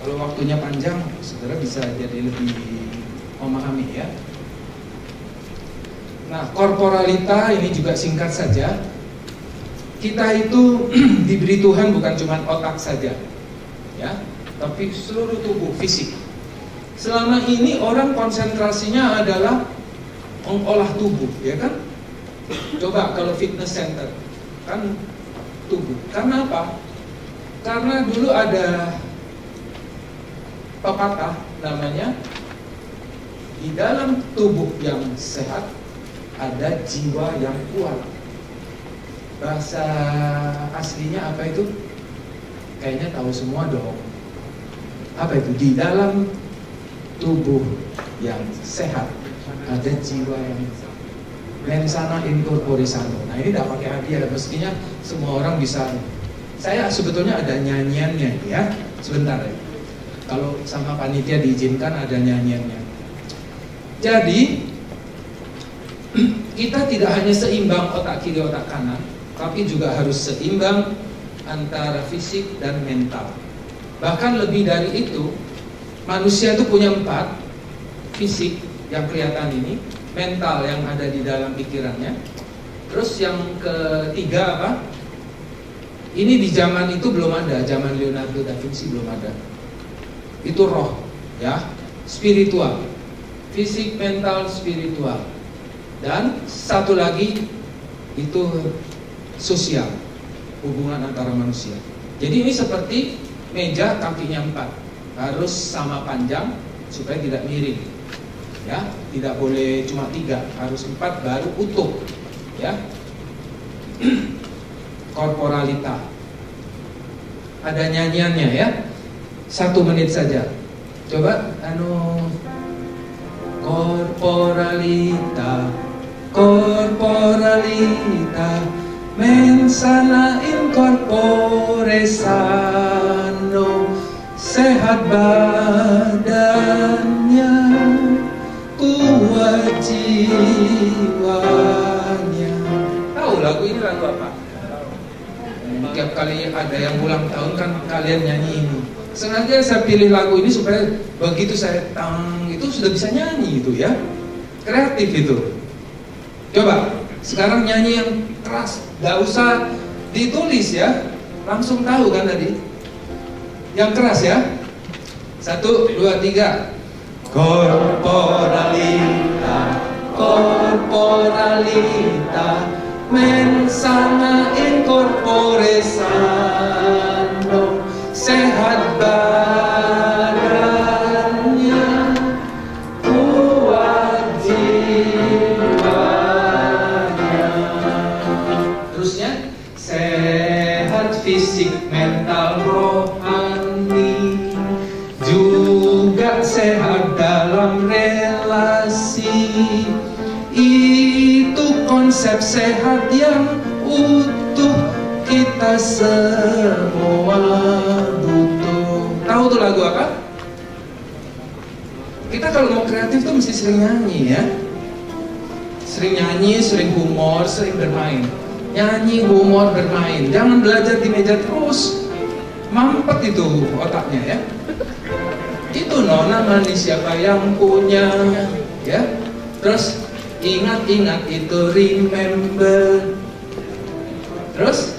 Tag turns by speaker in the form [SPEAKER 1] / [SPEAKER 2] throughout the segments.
[SPEAKER 1] Kalau waktunya panjang, saudara bisa jadi lebih memahami ya. Nah, korporalita ini juga singkat saja. Kita itu diberi Tuhan bukan cuma otak saja, ya, tapi seluruh tubuh, fisik. Selama ini orang konsentrasinya adalah mengolah tubuh, ya kan? Coba kalau fitness center, kan tubuh. Karena apa? Karena dulu ada pepatah namanya, di dalam tubuh yang sehat ada jiwa yang kuat. Bahasa aslinya apa itu? Kayaknya tahu semua dong. Apa itu? Di dalam tubuh yang sehat ada jiwa yang mens sana in corpore sano. Nah ini tidak pakai hadiah, mestinya semua orang bisa. Saya sebetulnya ada nyanyiannya ya. Sebentar ya. Kalau sama panitia diizinkan ada nyanyiannya. Jadi kita tidak hanya seimbang otak kiri otak kanan, tapi juga harus seimbang antara fisik dan mental. Bahkan lebih dari itu, manusia itu punya 4, fisik yang kelihatan ini, mental yang ada di dalam pikirannya. Terus yang ketiga apa? Ini di zaman itu belum ada, zaman Leonardo da Vinci belum ada. Itu roh, ya, spiritual, fisik, mental, spiritual. Dan satu lagi itu sosial, hubungan antara manusia. Jadi ini seperti meja kakinya 4, harus sama panjang supaya tidak miring, ya, tidak boleh cuma 3, harus 4 baru utuh, ya. Korporalita. Ada nyanyiannya ya. 1 menit saja. Coba korporalita, korporalita, mens sana in corpore sano, sehat badannya, kuat jiwanya. Tahu lagu ini lagu apa? Tiap kali ada yang ulang tahun kan kalian nyanyi ini. Sengaja saya pilih lagu ini supaya begitu saya itu sudah bisa nyanyi itu ya. Kreatif itu. Coba sekarang nyanyi yang keras, gak usah ditulis ya, langsung tahu kan tadi. Yang keras ya. 1, 2, 3. Korporalita, korporalita, mens sana in corpore sano, sehat badannya, kuat jiwanya. Terusnya, sehat fisik, mental, rohani, juga sehat dalam relasi. Itu konsep sehat yang utuh, kita semua butuh. Tahu tuh lagu apa? Kita kalau mau kreatif tuh mesti sering nyanyi ya. Sering nyanyi, sering humor, sering bermain. Nyanyi, humor, bermain. Jangan belajar di meja terus. Mampet itu otaknya ya. Itu nona manis siapa yang punya ya. Terus ingat-ingat itu remember. Terus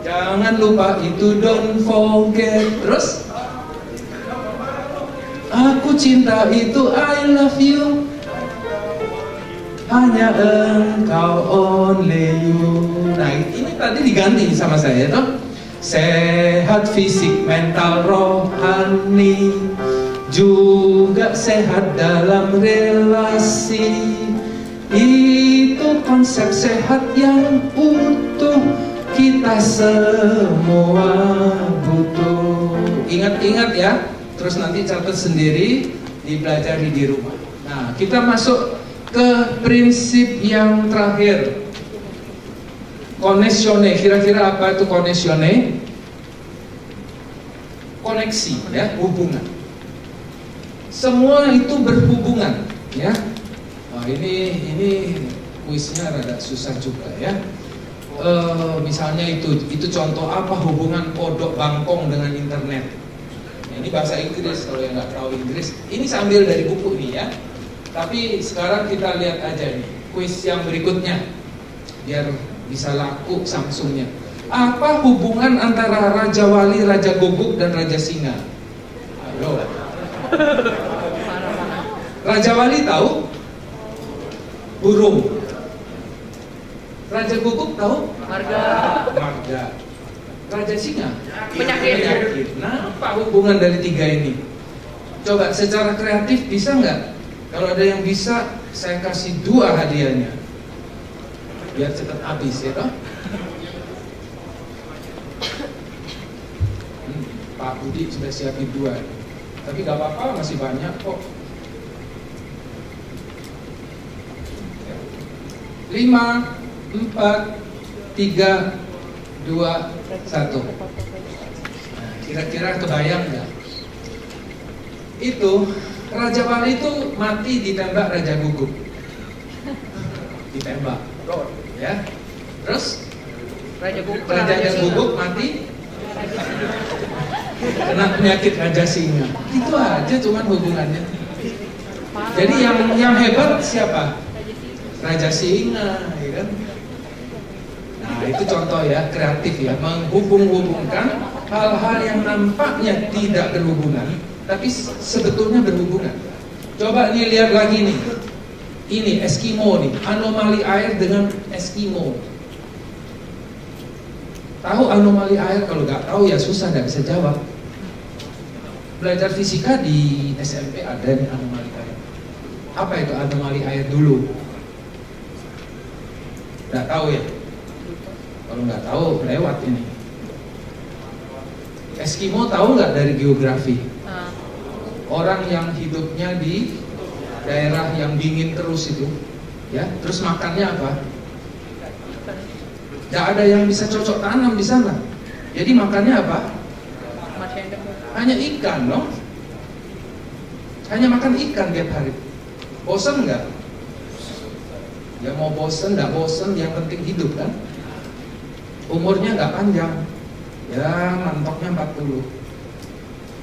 [SPEAKER 1] jangan lupa itu don't forget. Terus aku cinta itu I love you, hanya engkau only you. Nah ini tadi diganti sama saya toh. Sehat fisik, mental, rohani, juga sehat dalam relasi. Itu konsep sehat yang utuh, kita semua butuh. Ingat-ingat ya. Terus nanti catat sendiri, dipelajari di rumah. Nah, kita masuk ke prinsip yang terakhir. Konesione, kira-kira apa itu konesione? Koneksi, ya, hubungan. Semua itu berhubungan, ya. Wah, ini kuisnya rada susah juga, ya. Misalnya itu contoh apa hubungan kodok bangkong dengan internet. Ini bahasa Inggris, kalau yang nggak tahu Inggris. Ini sambil dari buku nih ya. Tapi sekarang kita lihat aja nih kuis yang berikutnya, biar bisa laku Samsungnya. Apa hubungan antara Raja Wali, Raja Guguk, dan Raja Singa? Ayo. Raja Wali tahu? Burung. Raja Guguk tahu? Marga. Raja Singa? Penyakit. Nah, apa hubungan dari tiga ini? Coba secara kreatif bisa nggak? Kalau ada yang bisa, saya kasih 2 hadiahnya, biar cepat habis ya toh. Pak Budi sudah siapin 2, tapi gak apa-apa, masih banyak kok. 5, 4, 3, 2, 1. Nah, kira-kira kebayang nggak? Itu Raja Wali itu mati ditembak Raja Guguk. Ditembak, ya. Terus Raja Guguk mati kena penyakit Raja Singa. Itu aja cuman hubungannya. Jadi yang hebat siapa? Raja Singa, ya kan? Nah, itu contoh ya, kreatif ya, menghubung-hubungkan hal-hal yang nampaknya tidak berhubungan, tapi sebetulnya berhubungan. Coba nih lihat lagi nih. Ini Eskimo nih, anomali air dengan Eskimo. Tahu anomali air? Kalau nggak tahu ya susah, nggak bisa jawab. Belajar fisika di SMP ada nih anomali air. Apa itu anomali air dulu? Nggak tahu ya? Kalau nggak tahu lewat ini. Eskimo tahu nggak dari geografi? Orang yang hidupnya di daerah yang dingin terus itu, ya. Terus makannya apa? Nggak ada yang bisa cocok tanam di sana. Jadi makannya apa? Hanya ikan, loh. Hanya makan ikan tiap hari. Bosan nggak? Ya mau bosan, nggak bosan, yang penting hidup kan. Umurnya nggak panjang, ya mantoknya 40.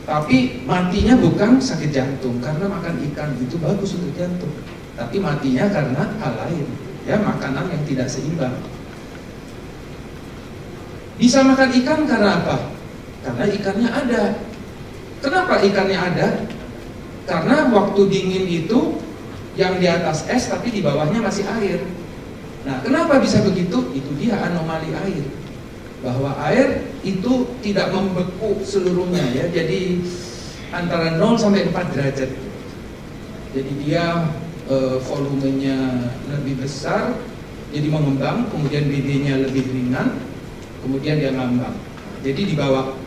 [SPEAKER 1] Tapi matinya bukan sakit jantung, karena makan ikan itu bagus untuk jantung. Tapi matinya karena hal lain, ya makanan yang tidak seimbang. Bisa makan ikan karena apa? Karena ikannya ada. Kenapa ikannya ada? Karena waktu dingin itu yang di atas es tapi di bawahnya masih air. Nah, kenapa bisa begitu? Itu dia anomali air. Bahwa air itu tidak membeku seluruhnya ya. Jadi antara 0 sampai 4 derajat. Jadi dia volumenya lebih besar, jadi mengembang, kemudian BD-nya lebih ringan, kemudian dia ngambang. Jadi di bawah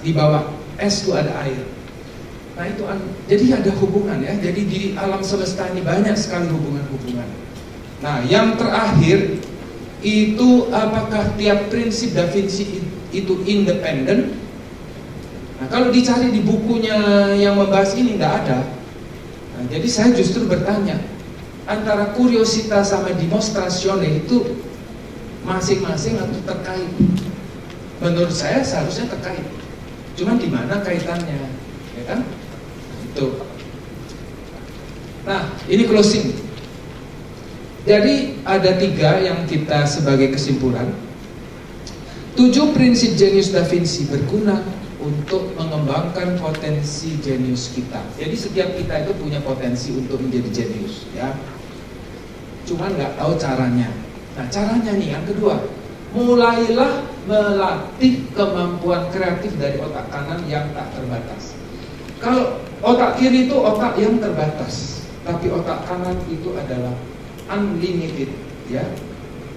[SPEAKER 1] di bawah es itu ada air. Nah itu jadi ada hubungan ya. Jadi di alam semesta ini banyak sekali hubungan-hubungan. Nah yang terakhir itu, apakah tiap prinsip Da Vinci itu independen? Nah kalau dicari di bukunya yang membahas ini nggak ada. Nah, jadi saya justru bertanya, antara kuriositas sama dimostrasione itu masing-masing atau terkait? Menurut saya seharusnya terkait. Cuman di mana kaitannya, ya kan? Itu. Nah, ini closing. Jadi ada 3 yang kita sebagai kesimpulan. 7 prinsip jenius Da Vinci berguna untuk mengembangkan potensi jenius kita. Jadi setiap kita itu punya potensi untuk menjadi jenius, ya. Cuman nggak tahu caranya. Nah caranya nih yang kedua, mulailah melatih kemampuan kreatif dari otak kanan yang tak terbatas. Kalau otak kiri itu otak yang terbatas, tapi otak kanan itu adalah unlimited, ya,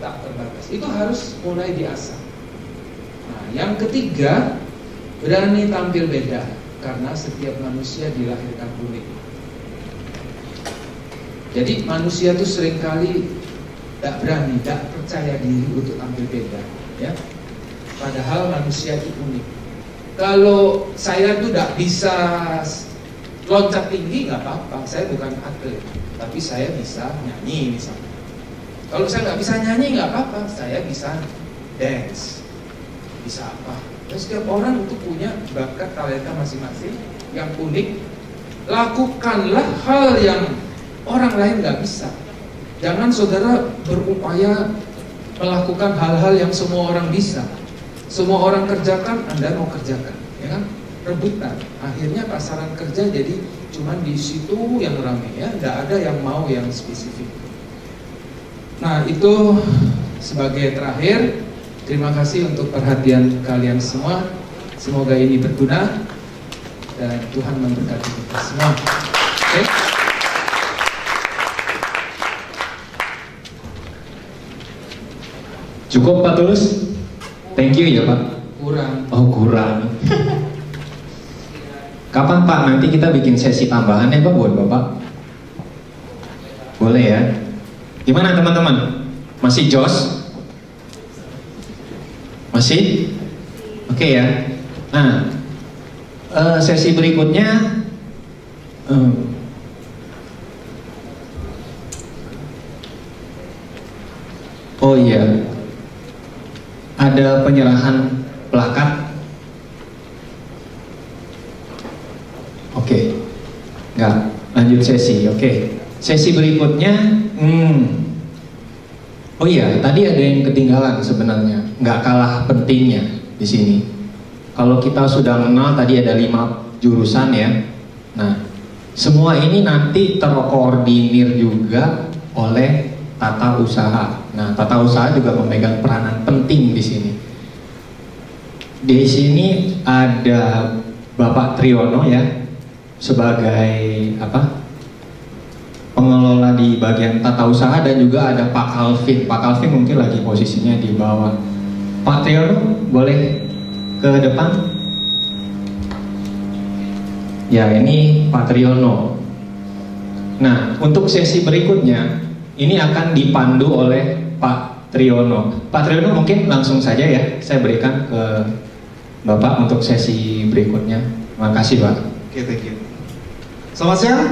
[SPEAKER 1] tak terbatas. Itu harus mulai diasah. Nah, yang ketiga, berani tampil beda, karena setiap manusia dilahirkan unik. Jadi manusia itu seringkali tidak berani, tidak percaya diri untuk tampil beda, ya. Padahal manusia itu unik. Kalau saya tuh tidak bisa loncat tinggi, nggak apa-apa. Saya bukan atlet, tapi saya bisa nyanyi misalnya. Kalau saya nggak bisa nyanyi nggak apa-apa, saya bisa dance, bisa apa. Dan setiap orang itu punya bakat talenta masing-masing yang unik. Lakukanlah hal yang orang lain nggak bisa. Jangan saudara berupaya melakukan hal-hal yang semua orang bisa. Semua orang kerjakan, Anda mau kerjakan, ya kan? Rebutan. Akhirnya pasaran kerja jadi cuman di situ yang ramai, ya, nggak ada yang mau yang spesifik. Nah, itu sebagai terakhir. Terima kasih untuk perhatian kalian semua. Semoga ini berguna dan Tuhan memberkati kita semua. Oke?
[SPEAKER 2] Cukup Pak Tulus? Thank you ya Pak.
[SPEAKER 1] Kurang.
[SPEAKER 2] Oh kurang. Kapan Pak nanti kita bikin sesi tambahan ya Pak buat Bapak? Boleh ya? Gimana teman-teman? Masih jos? Masih? Oke ya. Nah, sesi berikutnya oh iya, ada penyerahan plakat. Oke, nggak lanjut sesi. Oke, sesi berikutnya. Oh iya, tadi ada yang ketinggalan sebenarnya, nggak kalah pentingnya di sini. Kalau kita sudah mengenal tadi ada 5 jurusan ya. Nah, semua ini nanti terkoordinir juga oleh tata usaha. Nah, tata usaha juga memegang peranan penting di sini. Di sini ada Bapak Triyono ya, sebagai apa? Pengelola di bagian tata usaha, dan juga ada Pak Calvin. Pak Calvin mungkin lagi posisinya di bawah. Pak Triyono boleh ke depan. Ya, ini Pak Triyono. Nah, untuk sesi berikutnya ini akan dipandu oleh Pak Triyono. Pak Triyono mungkin langsung saja ya, saya berikan ke Bapak untuk sesi berikutnya. Terima kasih Pak.
[SPEAKER 3] Oke, thank you. Selamat siang.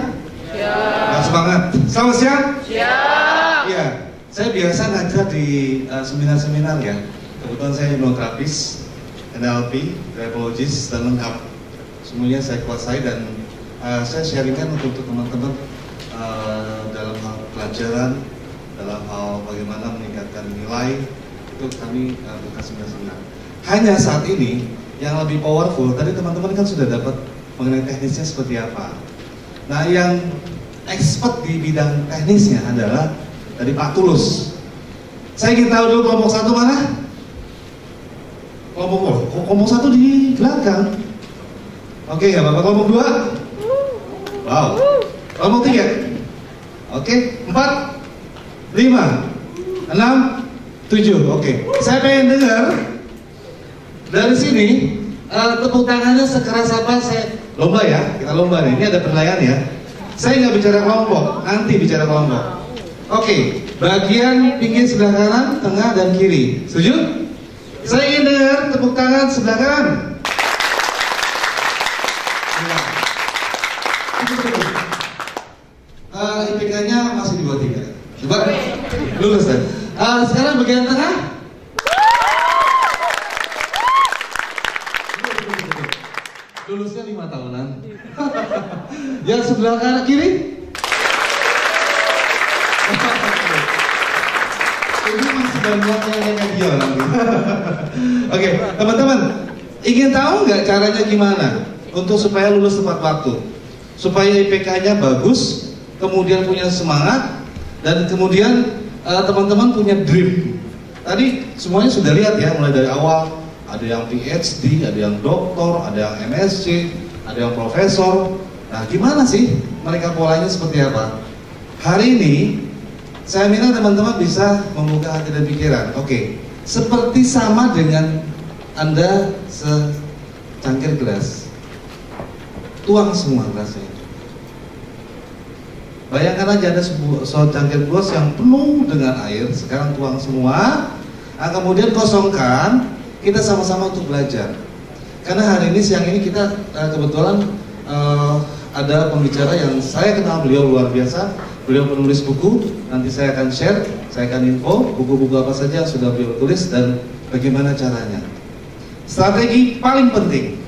[SPEAKER 3] Siap. Semangat. Selamat siang.
[SPEAKER 4] Siap.
[SPEAKER 3] Iya, saya biasa ngajar di seminar-seminar ya. Kebetulan saya hipnoterapis, NLP, grafologis, dan lengkap. Semuanya saya kuasai, dan saya sharingkan untuk teman-teman dalam hal pelajaran, dalam hal bagaimana meningkatkan nilai. Itu kami buka seminar-seminar. Hanya saat ini yang lebih powerful, tadi teman-teman kan sudah dapat mengenai teknisnya seperti apa. Nah, yang expert di bidang teknisnya adalah dari Pak Tulus. Saya ingin tahu dulu kelompok 1 mana? Kelompok 1 di belakang. Oke ya Bapak, kelompok 2? Wow. Kelompok 3? Oke, 4, 5, 6, 7. Oke. Saya pengen dengar dari sini tepuk tangannya sekeras apa. Saya lomba ya, kita lomba nih. Ini ada penilaian ya. Saya nggak bicara kelompok, nanti bicara kelompok. Oke, bagian pinggir sebelah kanan, tengah, dan kiri. Setuju? Saya ingin dengar tepuk tangan sebelah kanan. IPK-nya masih di bawah 3. Coba lulus kan? Sekarang bagian tengah. Lulusnya 5 tahunan. Yang sebelah kanan kiri. Ini masih banyak yang dia nanti. Oke, teman-teman, ingin tahu nggak caranya gimana untuk supaya lulus tepat waktu, supaya IPK-nya bagus, kemudian punya semangat, dan kemudian teman-teman punya dream. Tadi semuanya sudah lihat ya, mulai dari awal. Ada yang PhD, ada yang doktor, ada yang MSc, ada yang profesor. Nah, gimana sih mereka polanya seperti apa? Hari ini saya minta teman-teman bisa membuka hati dan pikiran. Oke, seperti sama dengan Anda secangkir gelas, tuang semua gelasnya. Bayangkan aja ada secangkir gelas yang penuh dengan air, sekarang tuang semua. Nah, kemudian kosongkan. Kita sama-sama untuk belajar. Karena hari ini, siang ini kita kebetulan ada pembicara yang saya kenal, beliau luar biasa, Beliau penulis buku, nanti saya akan share, saya akan info buku-buku apa saja yang sudah beliau tulis dan bagaimana caranya. Strategi paling penting.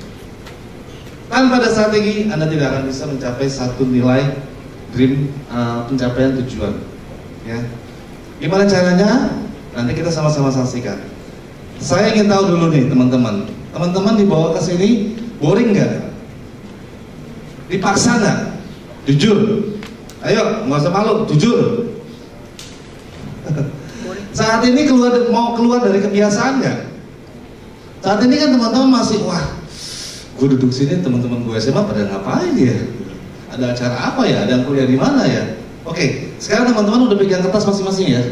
[SPEAKER 3] Tanpa ada strategi, Anda tidak akan bisa mencapai satu nilai dream, pencapaian tujuan. Ya. Gimana caranya? Nanti kita sama-sama saksikan. Saya ingin tahu dulu nih teman-teman. Teman-teman dibawa ke sini, boring nggak? Dipaksa nggak? Jujur. Ayo, nggak usah malu, jujur. Saat ini mau keluar dari kebiasaan nggak? Saat ini kan teman-teman masih, wah, gue duduk sini, teman-teman gue SMA pada ngapain ya? Ada acara apa ya? Ada yang kuliah di mana ya? Oke, sekarang teman-teman udah pegang kertas masing-masing ya?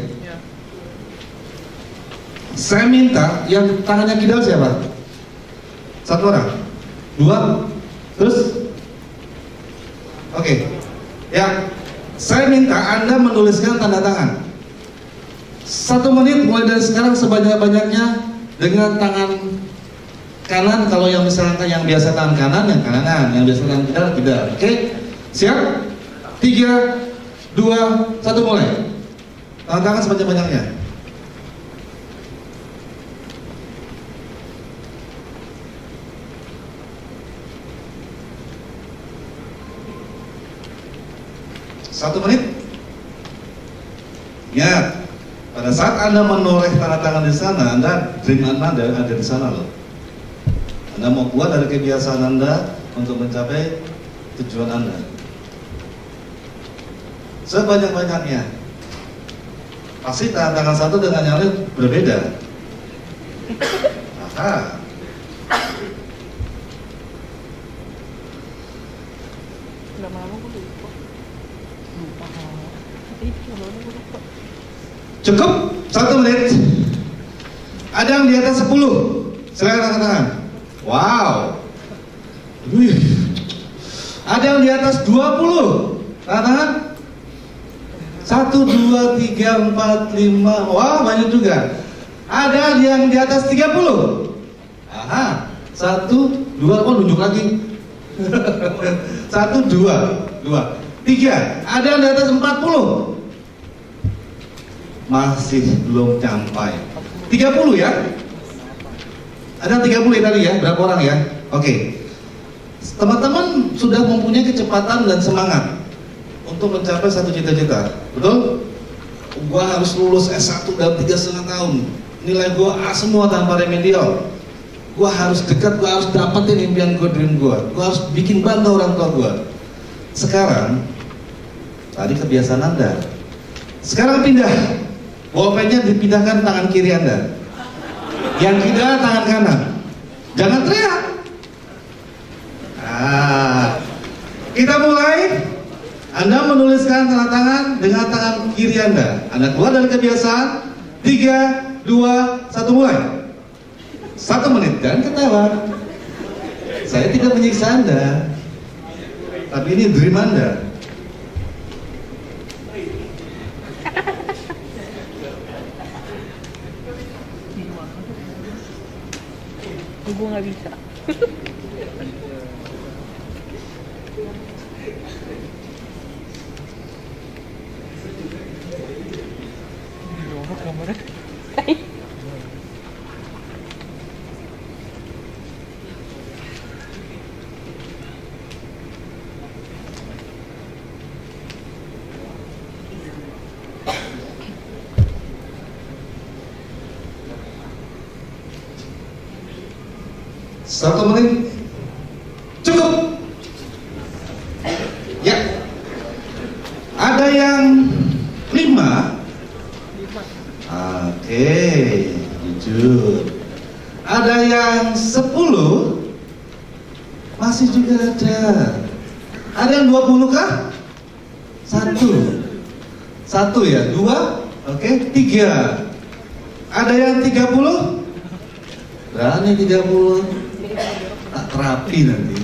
[SPEAKER 3] Saya minta yang tangannya kidal siapa? Satu orang? Dua? Terus? Oke. Ya, saya minta Anda menuliskan tanda tangan 1 menit mulai dari sekarang sebanyak-banyaknya dengan tangan kanan. Kalau yang misalkan yang biasa tangan kanan, yang kanan, yang biasa tangan kidal, kidal. Oke? Siap? 3, 2, 1 mulai. Tanda tangan sebanyak-banyaknya. Satu menit. Ya, pada saat Anda menoreh tanda tangan di sana, dream Anda ada di sana loh. Anda mau keluar dari kebiasaan Anda untuk mencapai tujuan Anda. Sebanyak-banyaknya. Pasti tanda tangan satu dengan yang lain berbeda. Aha. Cukup 1 menit. Ada yang di atas 10. Silakan angkat tangan. Wow. Wih. Ada yang di atas 20. Angkat tangan. 1, 2, 3, 4, 5. Wah, banyak juga. Ada yang di atas 30. Aha. 1, 2, nunjuk lagi. 1, 2, 3. Ada yang di atas 40. Masih belum sampai 30 ya? Ada 30 tadi ya? Berapa orang ya? Oke. Teman-teman sudah mempunyai kecepatan dan semangat untuk mencapai satu cita-cita, betul? Gua harus lulus S1 dalam 3,5 tahun. Nilai gua A semua tanpa remedial. Gua harus dekat, gua harus dapetin impian gua, dream gua. Gua harus bikin bangga orang tua gua. Sekarang tadi kebiasaan Anda. Sekarang pindah. Bolpennya dipindahkan tangan kiri Anda. Yang kidal tangan kanan. Jangan teriak. Kita mulai. Anda menuliskan tanda tangan dengan tangan kiri Anda. Anda keluar dari kebiasaan. 3, 2, 1 mulai. 1 menit dan ketawa. Saya tidak menyiksa Anda, tapi ini dream Anda.
[SPEAKER 4] Gue nggak bisa. Kamarnya.
[SPEAKER 3] Satu menit cukup. Ya. Ada yang 5. Oke, jujur. Ada yang 10. Masih juga ada. Ada yang 20 kah? 1 ya, 2. Oke, 3. Ada yang 30? Berani 30. Tak terapi nanti.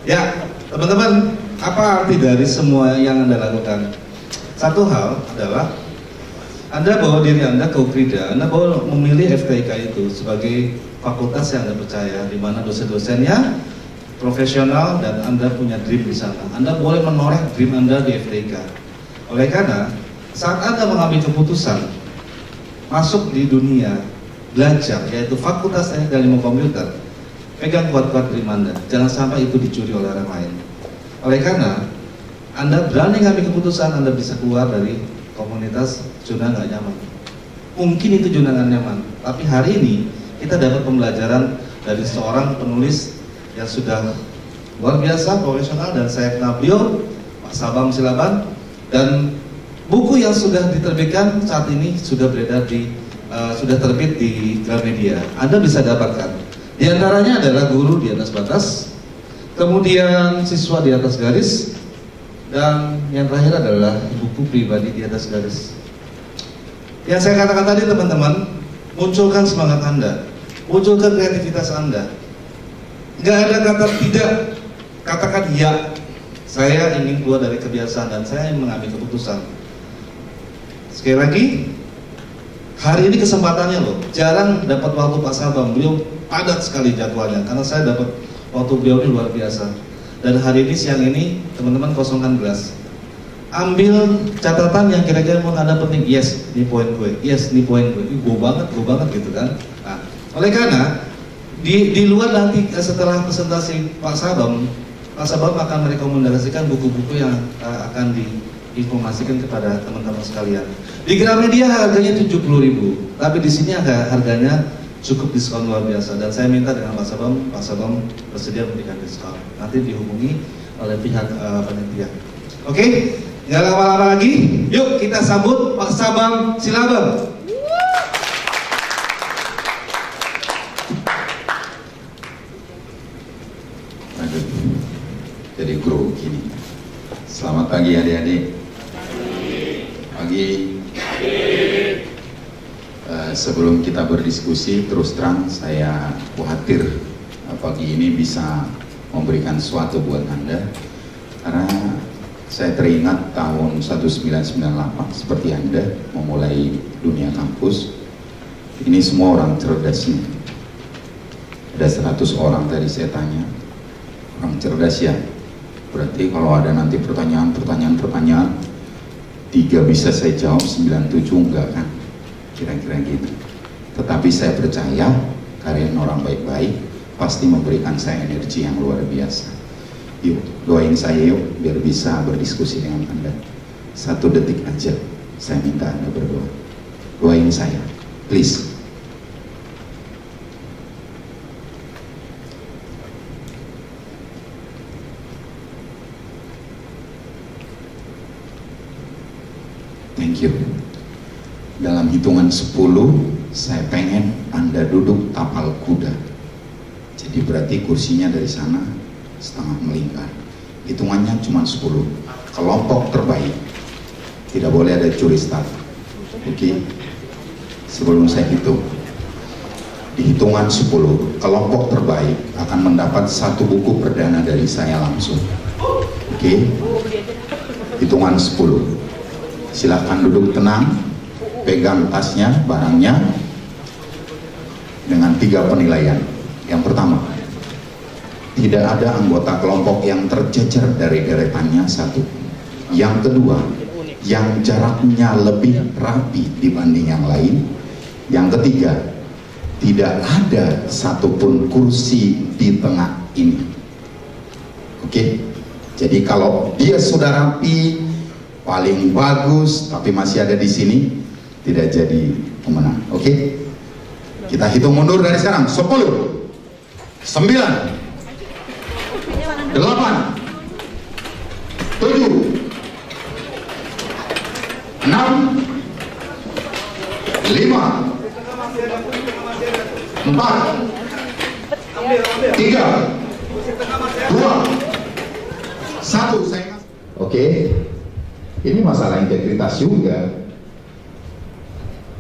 [SPEAKER 3] Ya, teman-teman, apa arti dari semua yang Anda lakukan? Satu hal adalah Anda bawa diri Anda ke Ukrida. Anda bawa memilih FKIK itu sebagai fakultas yang Anda percaya, di mana dosen-dosennya profesional dan Anda punya dream di sana. Anda boleh menoreh dream Anda di FTIK. Oleh karena saat Anda mengambil keputusan masuk di dunia belajar, yaitu Fakultas Teknik dan Ilmu Komputer, pegang kuat-kuat dream Anda. Jangan sampai itu dicuri oleh orang lain. Oleh karena Anda berani ngambil keputusan, Anda bisa keluar dari komunitas zona nggak nyaman. Mungkin itu zona nggak nyaman, tapi hari ini kita dapat pembelajaran dari seorang penulis yang sudah luar biasa, profesional, dan saya kenal beliau, Pak Sabam Silaban, dan buku yang sudah diterbitkan saat ini sudah beredar sudah terbit di Gramedia. Anda bisa dapatkan. Di antaranya adalah Guru di Atas Batas, kemudian Siswa di Atas Garis, dan yang terakhir adalah Buku Pribadi di Atas Garis. Yang saya katakan tadi teman-teman, munculkan semangat Anda, munculkan kreativitas Anda. Nggak ada kata tidak, katakan ya. Saya ingin keluar dari kebiasaan dan saya ingin mengambil keputusan. Sekali lagi, hari ini kesempatannya loh. Jarang dapat waktu Pak Sabam, beliau padat sekali jadwalnya. Karena saya dapat waktu beliau ini luar biasa. Dan hari ini siang ini teman-teman kosongkan gelas. Ambil catatan yang kira-kira mau Anda penting. Yes, ini poin gue. Yes, ini poin gue. Gue banget gitu kan. Nah, oleh karena di luar nanti setelah presentasi Pak Sabam akan merekomendasikan buku-buku yang akan diinformasikan kepada teman-teman sekalian. Di Gramedia harganya 70.000, tapi di sini harganya cukup diskon luar biasa. Dan saya minta dengan Pak Sabam bersedia memberikan diskon. Nanti dihubungi oleh pihak panitia. Oke, nggak lama-lama lagi, yuk kita sambut Pak Sabam Silaban.
[SPEAKER 5] Jadi guru gini. Selamat pagi adik-adik. Pagi. Sebelum kita berdiskusi, terus terang saya khawatir pagi ini bisa memberikan sesuatu buat Anda, karena saya teringat tahun 1998 seperti Anda memulai dunia kampus. Ini semua orang cerdas nih. Ada 100 orang tadi saya tanya, orang cerdas ya. Berarti kalau ada nanti pertanyaan 3 bisa saya jawab, 97 enggak kan, kira-kira gitu. Tetapi saya percaya kalian orang baik-baik pasti memberikan saya energi yang luar biasa. Yuk doain saya yuk biar bisa berdiskusi dengan Anda. 1 detik aja saya minta Anda berdoa. Doain saya, please. Thank you. Dalam hitungan 10, saya pengen Anda duduk tapal kuda. Jadi berarti kursinya dari sana setengah melingkar. Hitungannya cuma 10. Kelompok terbaik. Tidak boleh ada curi start. Oke. Sebelum saya hitung. Di hitungan 10, kelompok terbaik akan mendapat 1 buku perdana dari saya langsung. Oke. Hitungan 10. Silahkan duduk tenang, pegang tasnya, barangnya, dengan 3 penilaian. Yang pertama, tidak ada anggota kelompok yang tercecer dari deretannya, 1. Yang kedua, yang jaraknya lebih rapi dibanding yang lain. Yang ketiga, tidak ada satupun kursi di tengah ini. Oke, jadi kalau dia sudah rapi, paling bagus, tapi masih ada di sini, tidak jadi pemenang. Oke? Kita hitung mundur dari sekarang. 10, 9, 8, 7, 6, 5, 4, 3, 2, 1. Oke? Ini masalah integritas juga.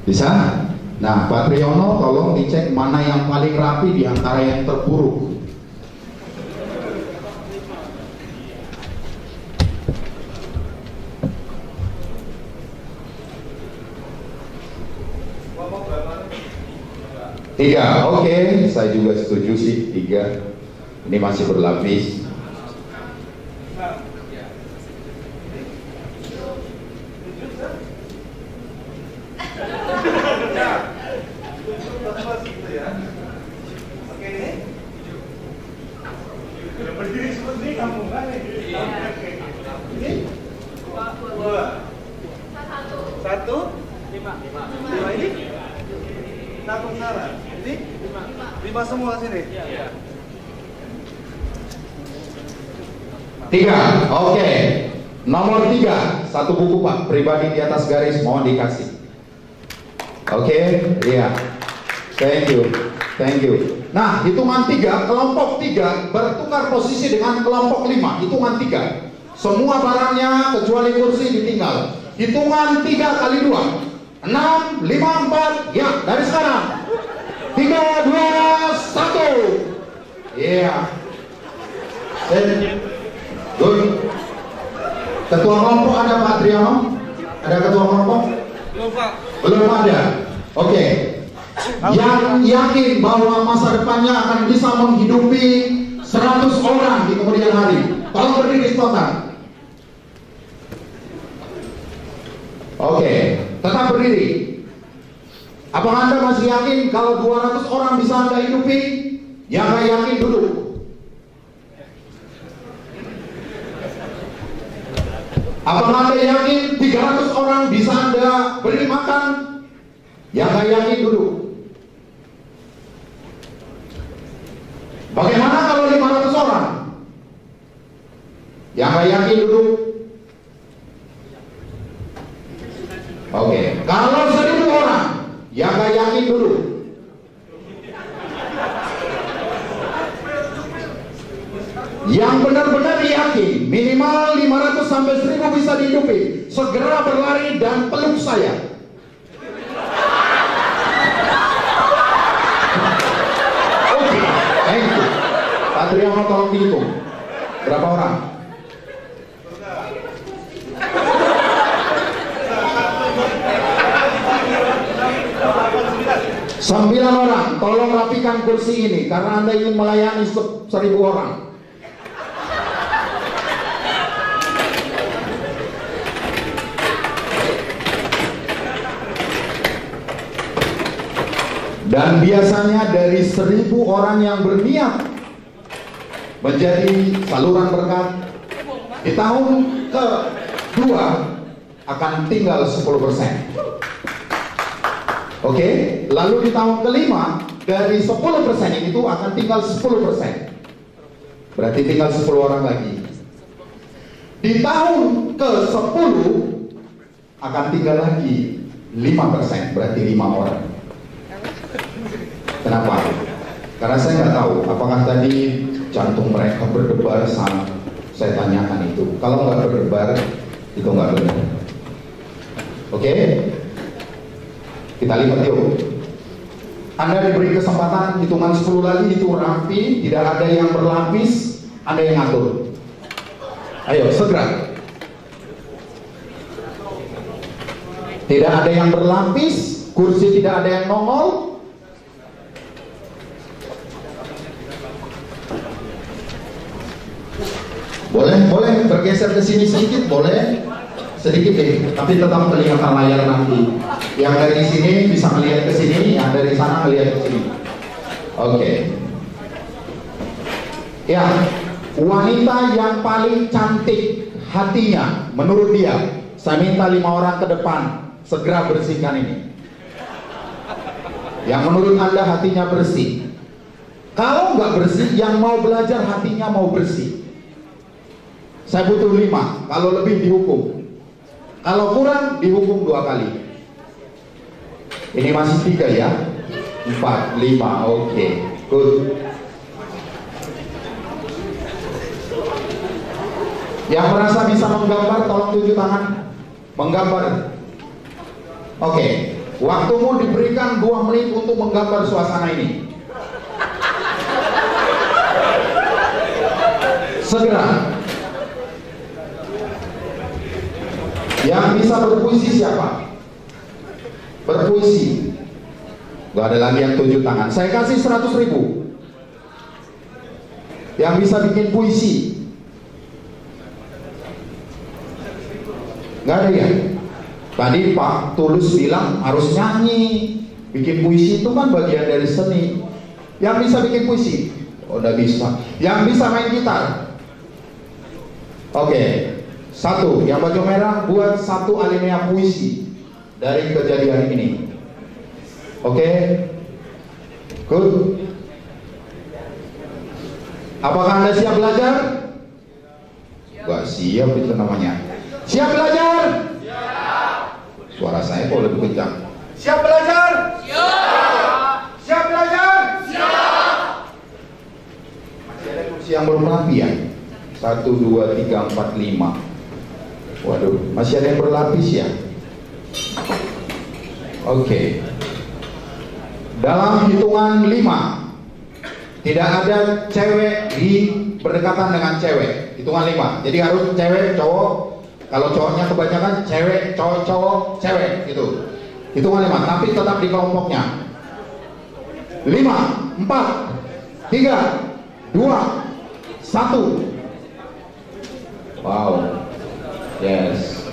[SPEAKER 5] Bisa? Nah, Pak Triyono tolong dicek mana yang paling rapi di antara yang terburuk. Tiga, oke, saya juga setuju sih 3. Ini masih berlapis.
[SPEAKER 3] Lima semua sini.
[SPEAKER 5] 3, oke. Nomor 3, satu buku Pak, pribadi di atas garis, mohon dikasih. Oke, iya. Thank you. Nah, hitungan 3, kelompok 3 bertukar posisi dengan kelompok 5, hitungan 3. Semua barangnya kecuali kursi ditinggal. Hitungan 3 kali 2, 6, 5, 4, ya, dari sekarang. 3, 2, 1. Iya. Good. Ketua kelompok ada Pak Triano? Ada ketua kelompok?
[SPEAKER 3] Belum Pak.
[SPEAKER 5] Belum ada. Oke. Yang yakin bahwa masa depannya akan bisa menghidupi 100 orang di kemudian hari, tolong berdiri spontan. Oke, tetap berdiri. Apakah Anda masih yakin kalau 200 orang bisa Anda hidupi? Yang nggak yakin duduk. Apakah Anda yakin 300 orang bisa Anda beri makan? Yang nggak yakin duduk. Bagaimana kalau 500 orang? Yang nggak yakin duduk. Oke, kalau 1000 orang, yang nggak yakin duduk. Yang benar-benar yakin minimal 500 sampai 1000 bisa dihidupi, segera berlari dan peluk saya. Oke, thank you. Pak Triano tolong dihitung. Berapa orang? Sembilan orang. Tolong rapikan kursi ini karena Anda ingin melayani 1000 orang. Dan biasanya dari 1000 orang yang berniat menjadi saluran berkat, di tahun kedua akan tinggal 10%. Oke, lalu di tahun kelima dari 10% itu akan tinggal 10%. Berarti tinggal 10 orang lagi. Di tahun ke-10 akan tinggal lagi 5%, berarti 5 orang. Kenapa? Karena saya nggak tahu apakah tadi jantung mereka berdebar saat saya tanyakan itu. Kalau nggak berdebar, itu nggak benar. Oke? Kita lihat yuk. Anda diberi kesempatan hitungan 10 lagi, itu rapi, tidak ada yang berlapis, Anda yang ngatur. Ayo, segera. Tidak ada yang berlapis, kursi tidak ada yang nongol. Boleh bergeser ke sini sedikit, boleh sedikit deh, tapi tetap kelihatan layar nanti. Yang dari sini bisa melihat ke sini, yang dari sana melihat ke sini. Oke. Ya, wanita yang paling cantik hatinya menurut dia, saya minta 5 orang ke depan segera bersihkan ini. Yang menurut Anda hatinya bersih. Kalau nggak bersih, yang mau belajar hatinya mau bersih. Saya butuh 5, kalau lebih dihukum. Kalau kurang dihukum 2 kali. Ini masih 3 ya. 4, 5, oke, good. Yang merasa bisa menggambar tolong tunjuk tangan. Menggambar. Oke, waktumu diberikan 2 menit untuk menggambar suasana ini. Segera. Yang bisa berpuisi siapa? Berpuisi. Gak ada lagi yang tunjuk tangan. Saya kasih 100.000. Yang bisa bikin puisi? Nggak ada ya? Tadi Pak Tulus bilang harus nyanyi. Bikin puisi itu kan bagian dari seni. Yang bisa bikin puisi? Oh, udah bisa. Yang bisa main gitar? Oke. Satu, yang baju merah buat satu alinea puisi dari kejadian ini. Oke. Good. Apakah Anda siap belajar? Gak siap itu namanya. Siap belajar? Siap. Suara saya kok lebih kencang. Siap belajar? Siap. Siap belajar? Siap. Masih ada kursi yang belum rapi ya? 1, 2, 3, 4, 5. Waduh, masih ada yang berlapis ya? Oke. Dalam hitungan 5, tidak ada cewek di berdekatan dengan cewek. Hitungan 5. Jadi harus cewek, cowok. Kalau cowoknya kebanyakan cewek, cowok, cewek gitu. Hitungan 5, tapi tetap di kelompoknya. 5, 4, 3, 2, 1. Wow. Yes.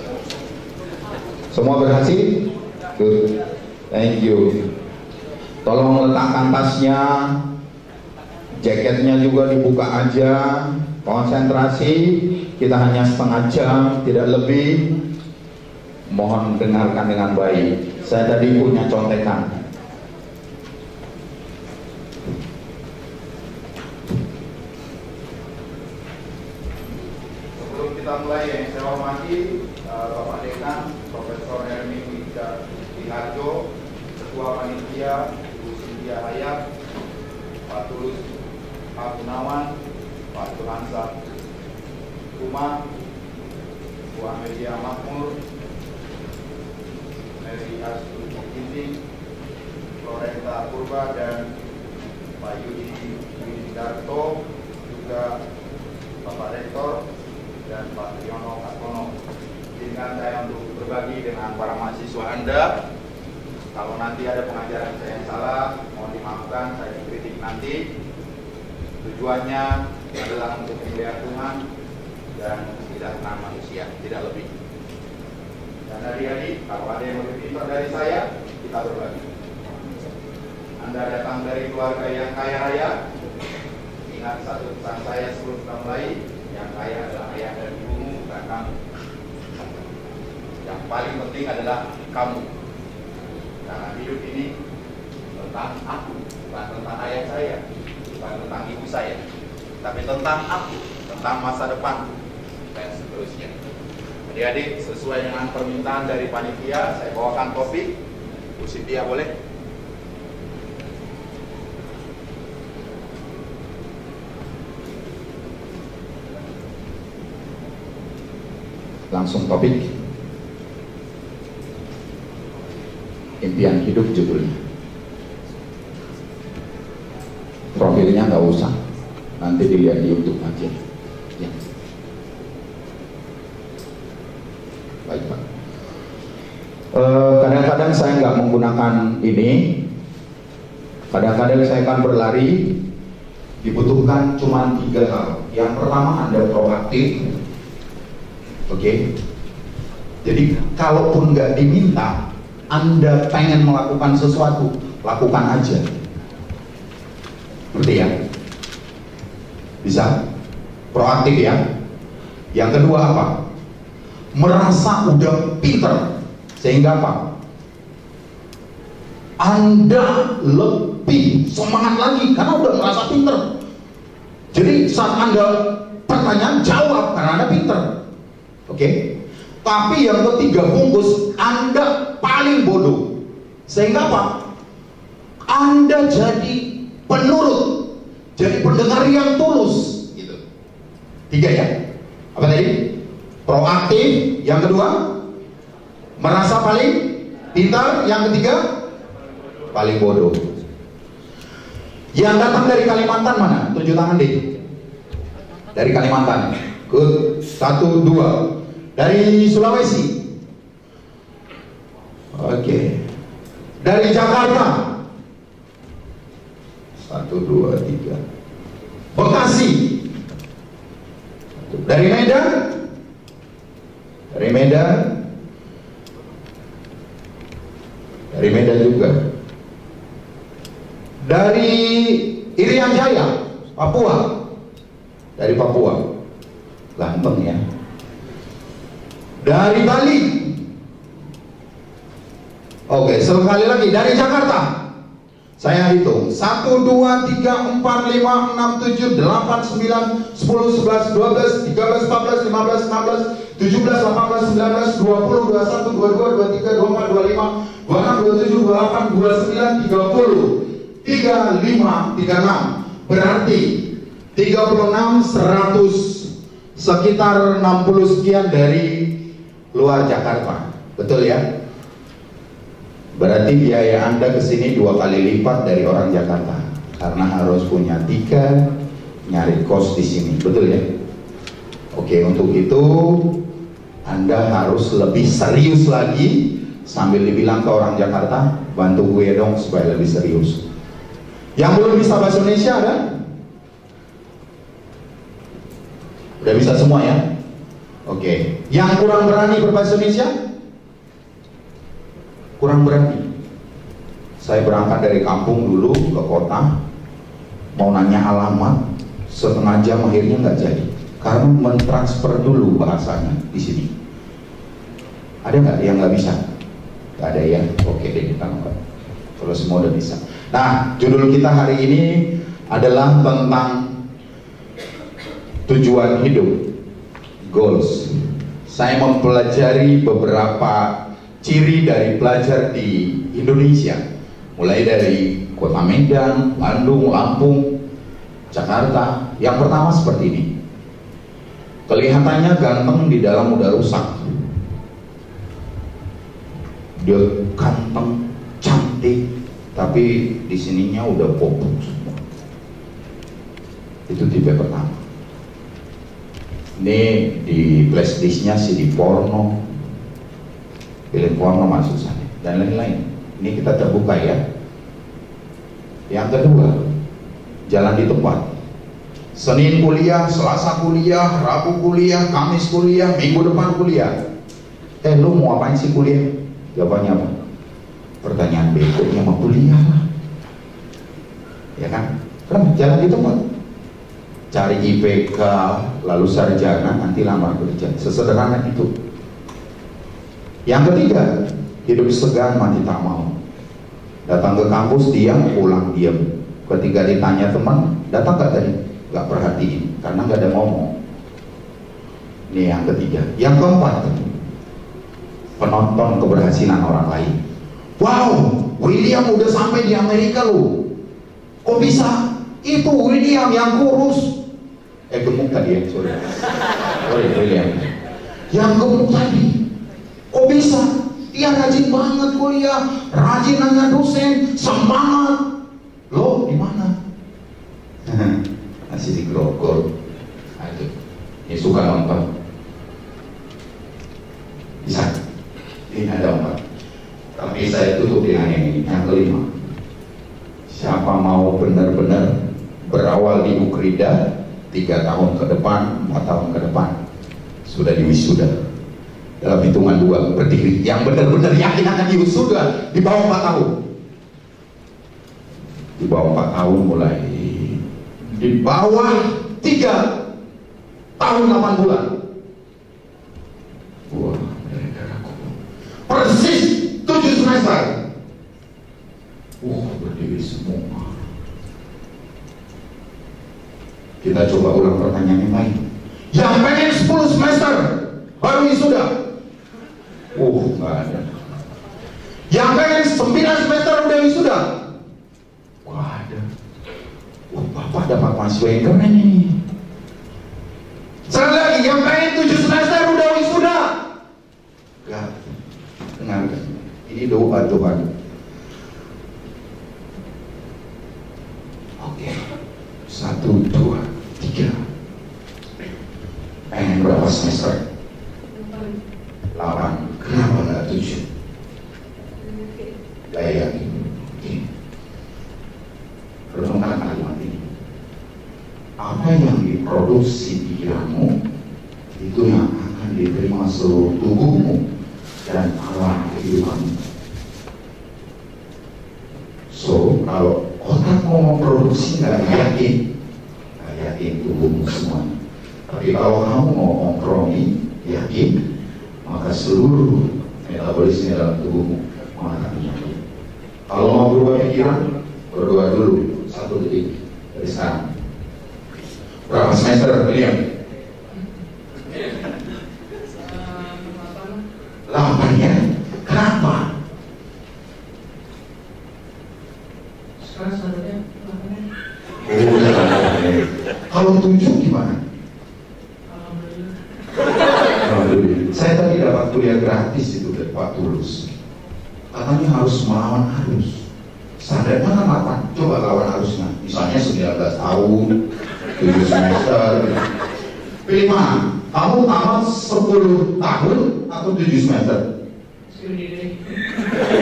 [SPEAKER 5] Semua berhasil? Good. Thank you. Tolong letakkan tasnya. Jaketnya juga dibuka aja. Konsentrasi. Kita hanya setengah jam, tidak lebih. Mohon dengarkan dengan baik. Saya tadi punya contekan. Sebelum kita mulai, yang saya hormati Bapak Dekan, Profesor Hermi Wiharjo, Ketua Panitia, Ibu Cynthia Hayat, Pak Tulus Gunawan, Pak Johansa Kuma, Bu Amelia Makmur, Mary Astuti Ginting, Florenta Purba, dan Pak Yudi Widarto, juga Bapak Rektor dan Pak Triyono Kartono. Izinkan saya untuk berbagi dengan para mahasiswa Anda. Kalau nanti ada pengajaran saya yang salah, mohon dimaafkan, saya dikritik nanti. Tujuannya adalah untuk memuliakan Tuhan dan tidak kenal manusia, tidak lebih. Dan adik-adik, kalau ada yang lebih pintar dari saya, kita berbagi. Anda datang dari keluarga yang kaya raya. Ingat satu pesan saya sebelum kita mulai, yang kaya adalah ayah dan ibumu, bukan kamu. Yang paling penting adalah kamu. Karena hidup ini tentang aku, bukan tentang ayah saya, bukan tentang ibu saya, tapi tentang aku, tentang masa depan dan seterusnya. Adik-adik, sesuai dengan permintaan dari panitia, saya bawakan kopi. Bu Cynthia boleh? Langsung topik. Impian hidup judulnya. Profilnya nggak usah, nanti dilihat di YouTube aja. Ya. Baik Pak. Kadang-kadang saya nggak menggunakan ini. Kadang-kadang saya akan berlari. Dibutuhkan cuma 3 hal. Yang pertama, Anda proaktif. Oke. Jadi kalaupun nggak diminta, Anda pengen melakukan sesuatu, lakukan aja. Ngerti ya? Bisa? Proaktif ya. Yang kedua apa? Merasa udah pinter. Sehingga apa? Anda lebih semangat lagi karena udah merasa pinter. Jadi saat Anda pertanyaan, jawab karena Anda pinter. Oke? Tapi yang ketiga bungkus, Anda paling bodoh. Sehingga apa? Anda jadi penurut, jadi pendengar yang tulus. Gitu. 3 ya. Apa tadi? Proaktif. Yang kedua, merasa paling pintar. Yang ketiga, paling bodoh. Yang datang dari Kalimantan mana? Tunjuk tangan deh. Dari Kalimantan. Good. 1, 2. Dari Sulawesi. Oke. Dari Jakarta. 1, 2, 3. Bekasi. Dari Medan? Dari Medan? Dari Medan juga. Dari Irian Jaya, Papua. Dari Papua. Ganteng ya. Dari Bali. Oke, sekali lagi dari Jakarta. Saya hitung 1, 2, 3, 4, 5, 6, 7, 8, 9, 10, 11, 12, 13, 14, 15, 16, 17, 18, 19, 20, 21, 22, 23, 24, 25, 26, 27, 28, 29, 30, 35, 36. Berarti 36, 100, sekitar 60 sekian dari luar Jakarta. Betul ya? Berarti biaya Anda ke sini 2 kali lipat dari orang Jakarta, karena harus punya tiket, nyari kos di sini, betul ya? Oke, untuk itu Anda harus lebih serius lagi, sambil dibilang ke orang Jakarta, bantu gue dong supaya lebih serius. Yang belum bisa bahasa Indonesia ada? Udah bisa semua ya? Oke. Yang kurang berani berbahasa Indonesia? Kurang berani. Saya berangkat dari kampung dulu ke kota, mau nanya alamat, setengah jam akhirnya nggak jadi, karena mentransfer dulu bahasanya di sini. Ada nggak yang nggak bisa? Nggak ada ya? Oke deh, kita nggak. Kalau semua udah bisa. Nah, judul kita hari ini adalah tentang tujuan hidup, goals. Saya mempelajari beberapa ciri dari pelajar di Indonesia, mulai dari kota Medan, Bandung, Lampung, Jakarta. Yang pertama seperti ini, kelihatannya ganteng, di dalam udah rusak. Dia ganteng, cantik, tapi di sininya udah popok semua. Itu tipe pertama. Ini di flash disknya CD porno, film porno masuk sana, dan lain-lain. Ini kita terbuka ya. Yang kedua, jalan di tempat. Senin kuliah, Selasa kuliah, Rabu kuliah, Kamis kuliah, Minggu depan kuliah. Lu mau apain sih kuliah? Jawabannya apa? Pertanyaan berikutnya, mau kuliah lah. Ya kan? Jalan di tempat. Cari IPK, lalu sarjana, nanti lamar kerja. Sesederhana itu. Yang ketiga, hidup segan mati tak mau. Datang ke kampus diam, pulang diam. Ketika ditanya teman, datang gak tadi? Gak perhatiin, karena gak ada ngomong. Ini yang ketiga. Yang keempat, penonton keberhasilan orang lain. Wow, William udah sampai di Amerika loh. Kok bisa? Itu William yang kurus. Gemuk tadi ya, sorry William. Yang gemuk tadi. Kok bisa? Dia rajin banget kuliah, rajin nanya dosen, semangat. Lo di mana? Masih di Grogol. Aduh, ini suka nonton. Bisa? Ini ada 4. Tapi saya tutup dengan ini, yang kelima. Siapa mau benar-benar berawal di Ukrida 3 tahun ke depan, 4 tahun ke depan, sudah diwisuda dalam hitungan 2 berdiri, yang benar-benar yakin akan diwisuda di bawah 4 tahun. Di bawah 4 tahun mulai, di bawah 3 tahun 8 bulan. Wah, saudaraku, persis 7 semester. Berdiri semua. Kita coba ulang pertanyaan yang lain. Yang pengen 10 semester baru wisuda? Nggak ada. Yang pengen 9 semester udah wisuda? Wah, ada. Bapak dapat mahasiswa yang keren ini. Sekali lagi, yang pengen 7 semester udah wisuda? Enggak. Dengarkan. Ini doa Tuhan. Oke. 1, 2, 3. Pengen berapa semester? 8. Kenapa nggak 7? Bayangin. Renungkan kalimat ini. Apa yang diproduksi pikiranmu itu yang akan diterima seluruh tubuhmu dan alam kehidupanmu. So, kalau otak mau memproduksi nggak yakin tubuhmu semuanya. Tapi kalau kamu mau kompromi, yakin, maka seluruh metabolisme dalam tubuhmu akan yakin. Kalau mau berubah pikiran, berdoa dulu 1 detik dari sekarang. Berapa semester William? 8 ya? Kenapa? Sekarang standarnya 8. Kalau 7 gimana? Alhamdulillah. Saya tadi dapat kuliah gratis itu dari Pak Tulus. Katanya harus melawan arus. Standarnya kan 8. Coba lawan arusnya. Misalnya 19 tahun, 7 semester. Pilih mana? Kamu tamat 10 tahun atau 7 semester?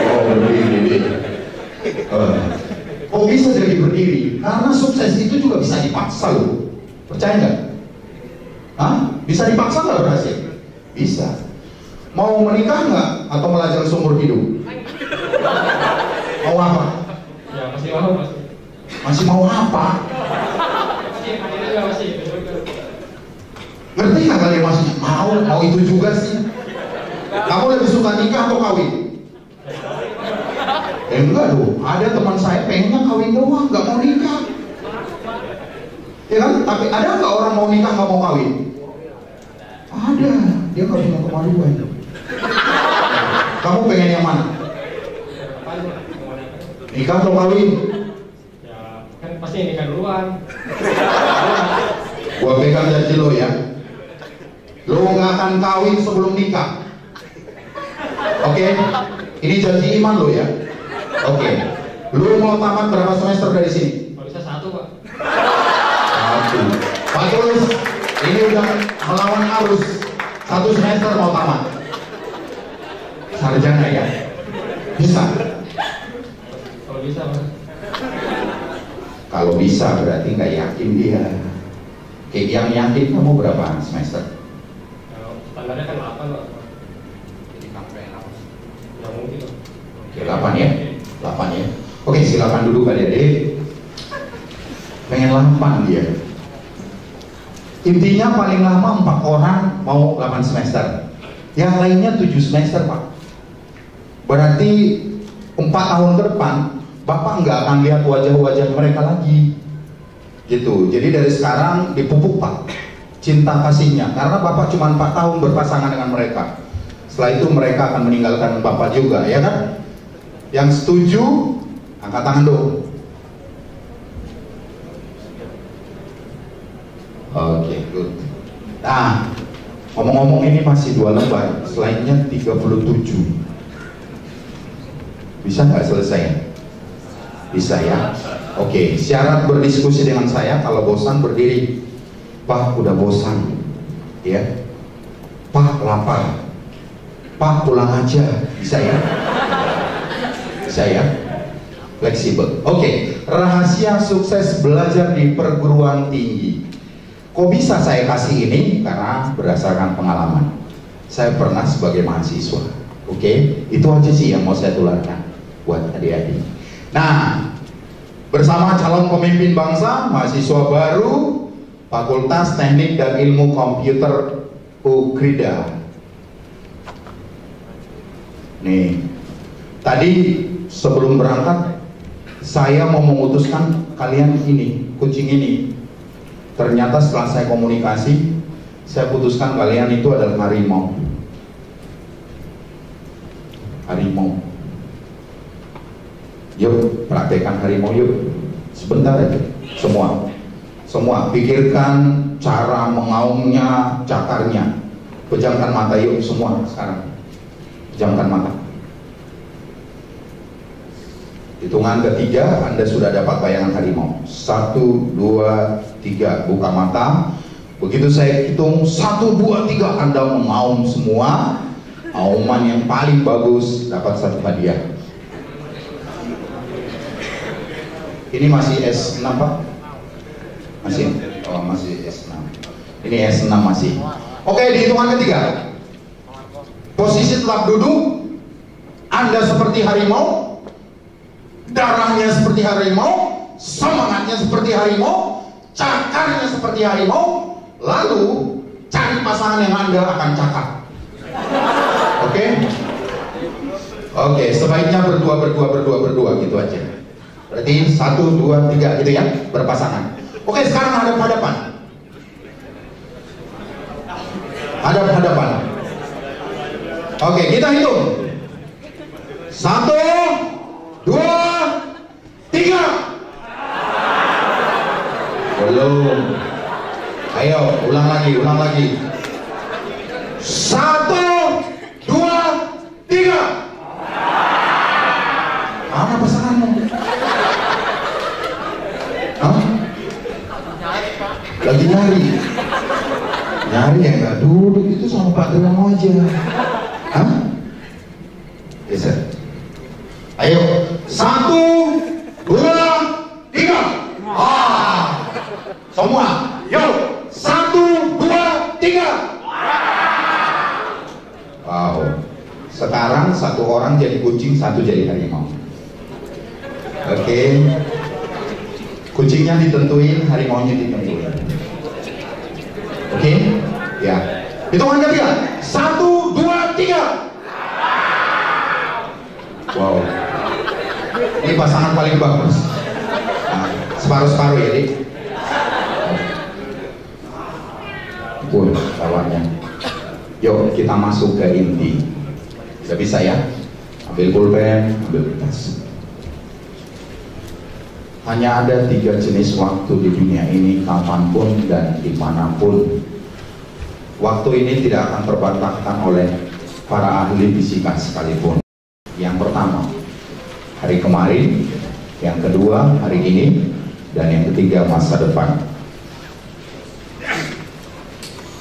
[SPEAKER 5] Oh, berdiri. Kok bisa jadi berdiri? Karena sukses itu juga bisa dipaksa loh. Percaya nggak? Hah? Bisa dipaksa nggak berhasil? Bisa. Mau menikah nggak? Atau melajang seumur hidup? Mau apa?
[SPEAKER 2] Ya masih mau mas.
[SPEAKER 5] Masih mau apa?
[SPEAKER 2] Masih.
[SPEAKER 5] Ngerti nggak kalian maksudnya? Mau itu juga sih. Kamu lebih suka nikah atau kawin? Enggak loh, ada teman saya pengennya kawin doang, nggak mau nikah. Ya kan? Tapi ada nggak orang mau nikah nggak mau kawin? Ada, dia nggak punya kemaluan. Kamu pengen yang mana? Nikah atau kawin?
[SPEAKER 2] Ya kan pasti nikah duluan.
[SPEAKER 5] Gua pegang janji lo ya. Lo nggak akan kawin sebelum nikah. Oke? Ini janji iman lo ya. Oke. Lo mau tamat berapa semester dari sini?
[SPEAKER 2] Kalau bisa 1 Pak.
[SPEAKER 5] 1. Pak Tulus, ini udah melawan arus. 1 semester mau tamat. Sarjana ya? Bisa?
[SPEAKER 2] Kalau bisa Mas.
[SPEAKER 5] Kalau bisa berarti nggak yakin dia. Oke, yang yakin kamu berapa semester?
[SPEAKER 2] Ya, standarnya kan 8 Pak. Jadi sampai 8. Ya mungkin Pak.
[SPEAKER 5] Oke, 8 ya? 8 ya? Oke, silakan duduk adik-adik. Pengen 8 dia. Intinya paling lama 4 orang mau 8 semester. Yang lainnya 7 semester Pak. Berarti 4 tahun ke depan Bapak nggak akan lihat wajah-wajah mereka lagi. Gitu. Jadi dari sekarang dipupuk Pak cinta kasihnya. Karena Bapak cuma 4 tahun berpasangan dengan mereka. Setelah itu mereka akan meninggalkan Bapak juga, ya kan? Yang setuju angkat tangan dong. Oke, good. Nah, ngomong-ngomong ini masih 2 lembar, selainnya 37. Bisa nggak selesai? Bisa ya? Oke, syarat berdiskusi dengan saya. Kalau bosan berdiri. Pak, udah bosan. Ya. Pak, lapar. Pak, pulang aja. Bisa ya? Bisa ya? Fleksibel. Oke, rahasia sukses belajar di perguruan tinggi. Kok bisa saya kasih ini? Karena berdasarkan pengalaman. Saya pernah sebagai mahasiswa. Oke, itu aja sih yang mau saya tularkan buat adik-adik. Nah, bersama calon pemimpin bangsa, mahasiswa baru, Fakultas Teknik dan Ilmu Komputer UGRIDA. Nih, tadi sebelum berangkat, saya mau memutuskan kalian ini, kucing ini. Ternyata setelah saya komunikasi, saya putuskan kalian itu adalah harimau. Harimau. Yuk, praktekkan harimau yuk. Sebentar aja. Semua pikirkan cara mengaumnya, cakarnya. Pejamkan mata yuk semua sekarang. Pejamkan mata. Hitungan ketiga, Anda sudah dapat bayangan harimau. 1, 2, 3, buka mata. Begitu saya hitung 1, 2, 3, Anda mengaum semua. Auman yang paling bagus dapat 1 hadiah. Ini masih S6 Pak? Masih? Oh, masih S6. Ini S6 masih. Oke, di hitungan ketiga. Posisi tetap duduk. Anda seperti harimau, darahnya seperti harimau, semangatnya seperti harimau, cakarnya seperti harimau. Lalu cari pasangan yang Anda akan cakar. Oke? Oke, sebaiknya berdua gitu aja. Berarti 1, 2, 3 gitu ya, berpasangan. Oke, sekarang hadap-hadapan. Hadap-hadapan. Oke, kita hitung. 1, 2, 3. Belum. Ayo, ulang lagi. 1, 2, 3. Mana pasanganmu? Hah? Lagi nyari yang nggak duduk itu sama Pak Dramo aja. Hah? Geser. Ayo, 1, 2, 3. Semua, yuk. 1, 2, 3. Wow. Sekarang 1 orang jadi kucing, 1 jadi harimau. Oke. Kucingnya ditentuin, harimaunya ditentuin. Oke? Ya. Hitungan ketiga. 1, 2, 3. Wow. Ini pasangan paling bagus. Nah, separuh-separuh ya, Dik. Kawannya. Yuk kita masuk ke inti. Sudah bisa ya? Ambil pulpen, ambil kertas. Hanya ada 3 jenis waktu di dunia ini, kapanpun dan dimanapun. Waktu ini tidak akan terbantahkan oleh para ahli fisika sekalipun. Yang pertama, hari kemarin. Yang kedua, hari ini. Dan yang ketiga, masa depan.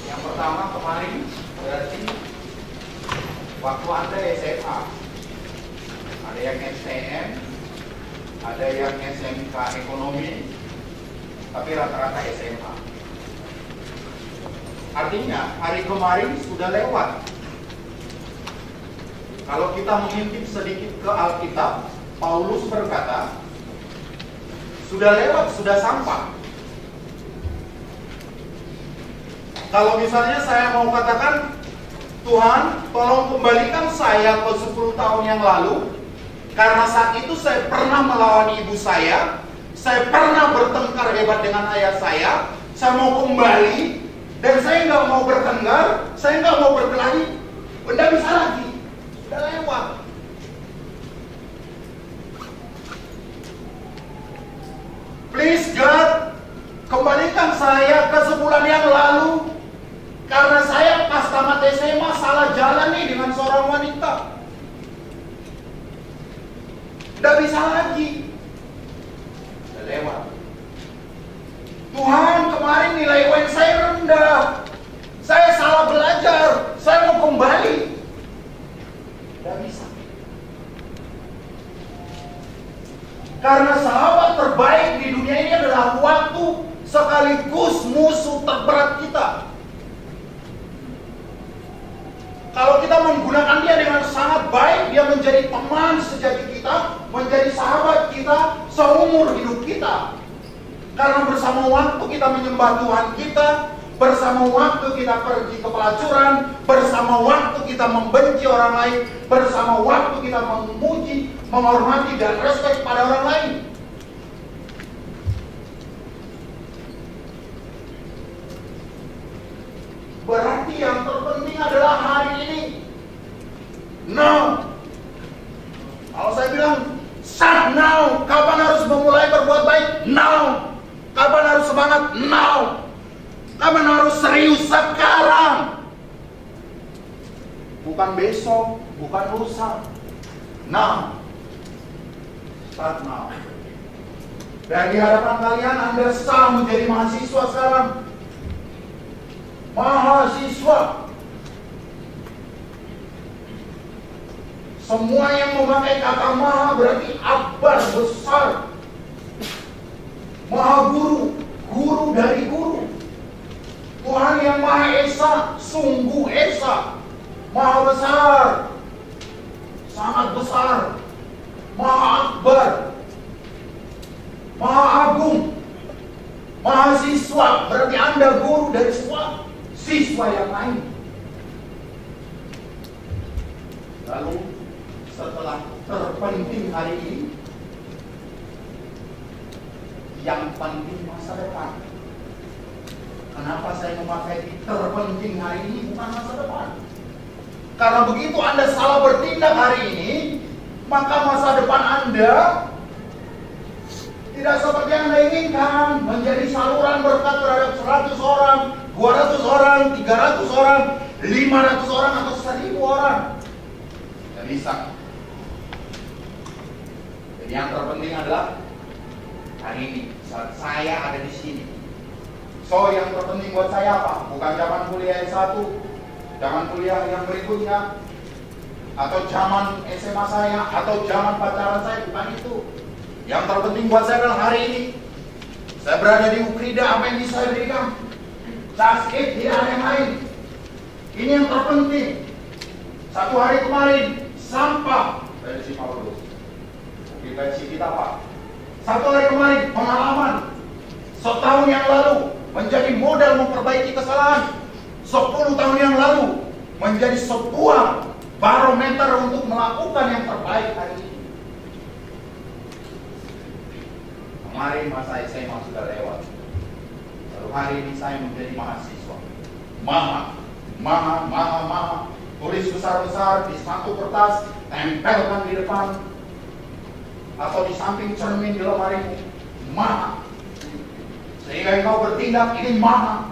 [SPEAKER 5] Yang pertama, kemarin berarti waktu Anda SMA. Ada yang STM, ada yang SMK ekonomi, tapi rata-rata SMA. Artinya hari kemarin sudah lewat. Kalau kita mengintip sedikit ke Alkitab, Paulus berkata, sudah lewat, sudah sampai. Kalau misalnya saya mau katakan, Tuhan tolong kembalikan saya ke 10 tahun yang lalu, karena saat itu saya pernah melawan ibu saya pernah bertengkar hebat dengan ayah saya mau kembali, dan saya nggak mau bertengkar, saya nggak mau berkelahi, tidak bisa lagi, sudah lewat. Please God, kembalikan saya ke sebulan yang lalu, karena saya pas tamat SMA salah jalan nih dengan seorang wanita. Tidak bisa lagi. Sudah lewat. Tuhan, kemarin nilai UN saya rendah. Saya salah belajar. Saya mau kembali. Tidak bisa. Karena sahabat terbaik di dunia ini adalah waktu, sekaligus musuh terberat kita. Kalau kita menggunakan dia dengan sangat baik, dia menjadi teman sejati kita, menjadi sahabat kita seumur hidup kita. Karena bersama waktu kita menyembah Tuhan kita, bersama waktu kita pergi ke pelacuran, bersama waktu kita membenci orang lain, bersama waktu kita memuji, menghormati dan respek pada orang lain. Berarti yang terpenting adalah hari ini. Now. Kalau saya bilang start now, kapan harus memulai berbuat baik? Now. Kapan harus semangat? Now. Kapan harus serius? Sekarang. Bukan besok, bukan lusa. Now. Start now. Dan di hadapan kalian Anda sah menjadi mahasiswa sekarang. Mahasiswa. Semua yang memakai kata maha berarti akbar, besar. Maha guru, guru dari guru. Tuhan yang Maha Esa, sungguh Esa, Maha besar, sangat besar, Maha Akbar, Maha Agung, Maha Siswa. Berarti Anda guru dari semua siswa yang lain. Lalu setelah terpenting hari ini, yang penting masa depan. Kenapa saya memakai terpenting hari ini bukan masa depan? Karena begitu Anda salah bertindak hari ini, maka masa depan Anda tidak seperti yang Anda inginkan, menjadi saluran berkat terhadap 100 orang, 200 orang, 300 orang, 500 orang, atau 1000 orang. Tidak bisa. Jadi yang terpenting adalah hari ini, saat saya ada di sini. So, yang terpenting buat saya apa? Bukan zaman kuliah S1, zaman kuliah yang berikutnya, atau zaman SMA saya, atau zaman pacaran saya, bukan itu. Yang terpenting buat saya adalah hari ini. Saya berada di Ukrida, apa yang bisa saya berikan? Sakit, tidak ada yang lain. Ini yang terpenting. Satu hari kemarin, sampah dari si Paulus. Kita kita apa? Satu hari kemarin, pengalaman. Setahun yang lalu, menjadi modal memperbaiki kesalahan. 10 tahun yang lalu, menjadi sebuah barometer untuk melakukan yang terbaik hari ini. Kemarin masa SMA sudah lewat. Lalu hari ini saya menjadi mahasiswa. Maha. Tulis besar-besar di satu kertas, tempelkan di depan, atau di samping cermin di lemarimu. Maha. Sehingga engkau bertindak, ini maha.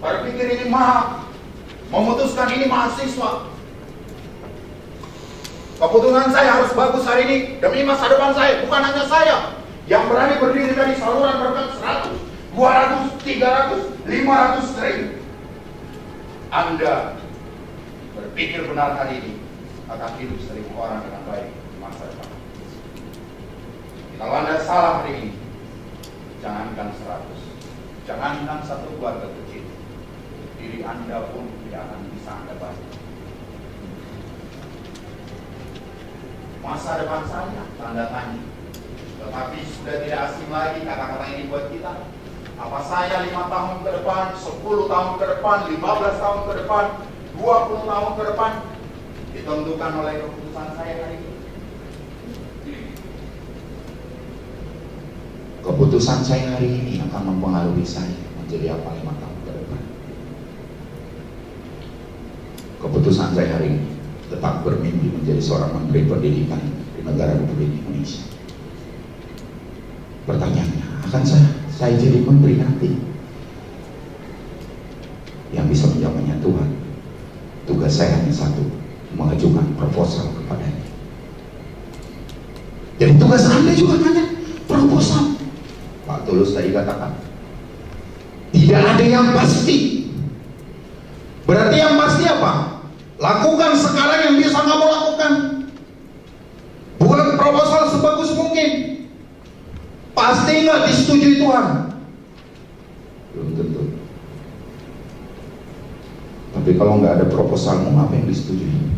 [SPEAKER 5] Berpikir ini maha. Memutuskan ini mahasiswa. Keputusan saya harus bagus hari ini demi masa depan saya, bukan hanya saya yang berani berdiri dari saluran berkat 100, 200, 300, 500, 1000. Anda berpikir benar hari ini akan hidup 1000 orang dengan baik di masa depan. Kalau Anda salah hari ini, jangankan 100, jangankan satu keluarga kecil, diri Anda pun tidak akan bisa Anda bantu. Masa depan saya tanda tanya. Tetapi sudah tidak asing lagi kata-kata ini buat kita. Apa saya 5 tahun ke depan, 10 tahun ke depan, 15 tahun ke depan, 20 tahun ke depan, ditentukan oleh keputusan saya hari ini. Keputusan saya hari ini akan mempengaruhi saya menjadi apa 5 tahun ke depan. Keputusan saya hari ini tetap bermimpi menjadi seorang menteri pendidikan di negara Republik Indonesia. Pertanyaannya, akan saya jadi menteri nanti? Yang bisa menjawabnya Tuhan. Tugas saya hanya satu, mengajukan proposal kepadanya. Jadi tugas Anda juga hanya proposal. Pak Tulus tadi katakan, tidak ada yang pasti. Berarti yang pasti apa? Lakukan sekarang yang bisa kamu lakukan. Buat proposal sebagus mungkin. Pasti nggak disetujui Tuhan? Belum tentu. Tapi kalau nggak ada proposalmu, apa yang disetujui?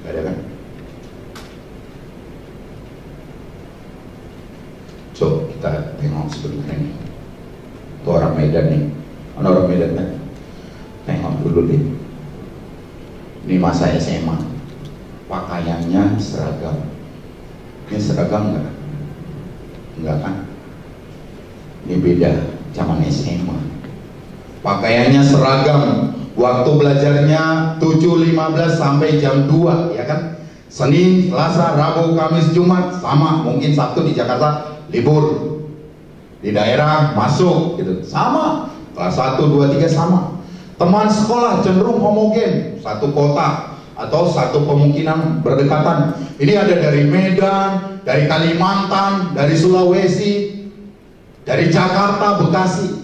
[SPEAKER 5] Nggak ada kan? So, kita tengok sebenarnya nih. Itu orang Medan nih. Mana orang Medan kan? Tengok dulu deh. Ini masa SMA. Pakaiannya seragam. Ini seragam nggak? Enggak kan? Ini beda zaman SMA. Pakaiannya seragam. Waktu belajarnya 7.15 sampai jam 2, ya kan? Senin, Selasa, Rabu, Kamis, Jumat sama. Mungkin Sabtu di Jakarta libur. Di daerah masuk gitu. Sama. Kelas 1, 2, 3 sama. Teman sekolah cenderung homogen, satu kota atau satu pemukiman berdekatan. Ini ada dari Medan, dari Kalimantan, dari Sulawesi, dari Jakarta, Bekasi.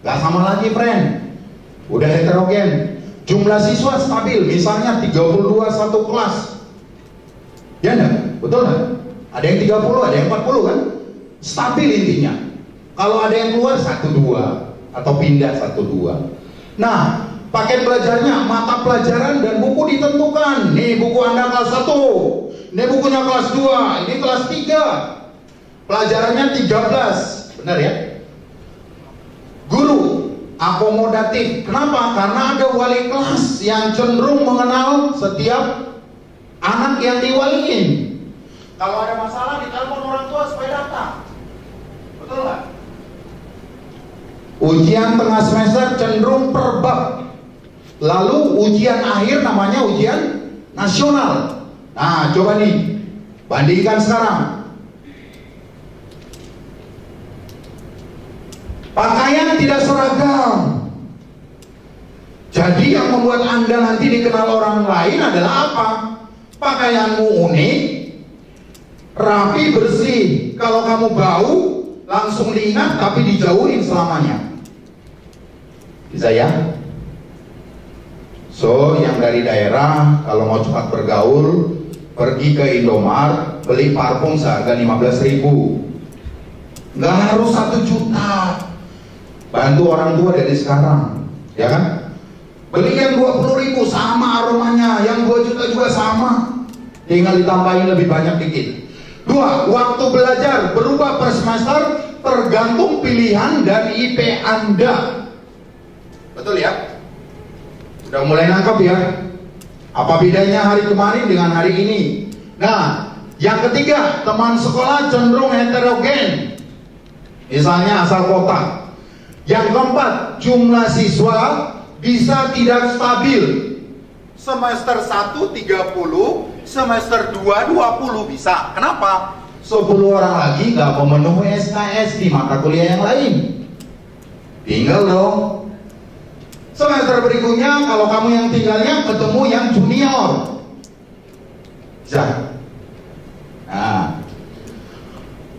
[SPEAKER 5] Gak sama lagi, friend. Udah heterogen. Jumlah siswa stabil, misalnya 32 satu kelas. Ya enggak? Betul enggak? Ada yang 30, ada yang 40 kan? Stabil intinya. Kalau ada yang keluar 1, 2. atau pindah 1-2. Nah, paket belajarnya, mata pelajaran dan buku ditentukan. Nih buku Anda kelas 1, ini bukunya kelas 2, ini kelas 3. Pelajarannya 13, benar ya? Guru akomodatif. Kenapa? Karena ada wali kelas yang cenderung mengenal setiap anak yang diwaliin. Kalau ada masalah ditelepon orang tua supaya datang. Betul nggak? Ujian tengah semester cenderung per bab. Lalu ujian akhir namanya ujian nasional. Nah, coba nih bandingkan sekarang. Pakaian tidak seragam. Jadi yang membuat Anda nanti dikenal orang lain adalah apa? Pakaianmu unik, rapi, bersih. Kalau kamu bau, langsung diingat tapi dijauhin selamanya. Bisa ya? So, yang dari daerah kalau mau cepat bergaul, pergi ke Indomaret, beli parfum seharga 15.000. Nggak harus 1 juta. Bantu orang tua dari sekarang, ya kan? Beli yang 20.000 sama aromanya, yang 2 juta juga sama. Tinggal ditambahin lebih banyak dikit. 2, waktu belajar berubah per semester tergantung pilihan dan IP Anda. Betul ya? Udah mulai nangkep ya? Apa bedanya hari kemarin dengan hari ini? Nah, yang ketiga, teman sekolah cenderung heterogen. Misalnya asal kota. Yang keempat, jumlah siswa bisa tidak stabil. Semester 1 30, semester 2 20 bisa. Kenapa? 10 orang lagi nggak memenuhi SKS di mata kuliah yang lain. Tinggal dong. Semester berikutnya kalau kamu yang tinggalnya ketemu yang junior. Nah,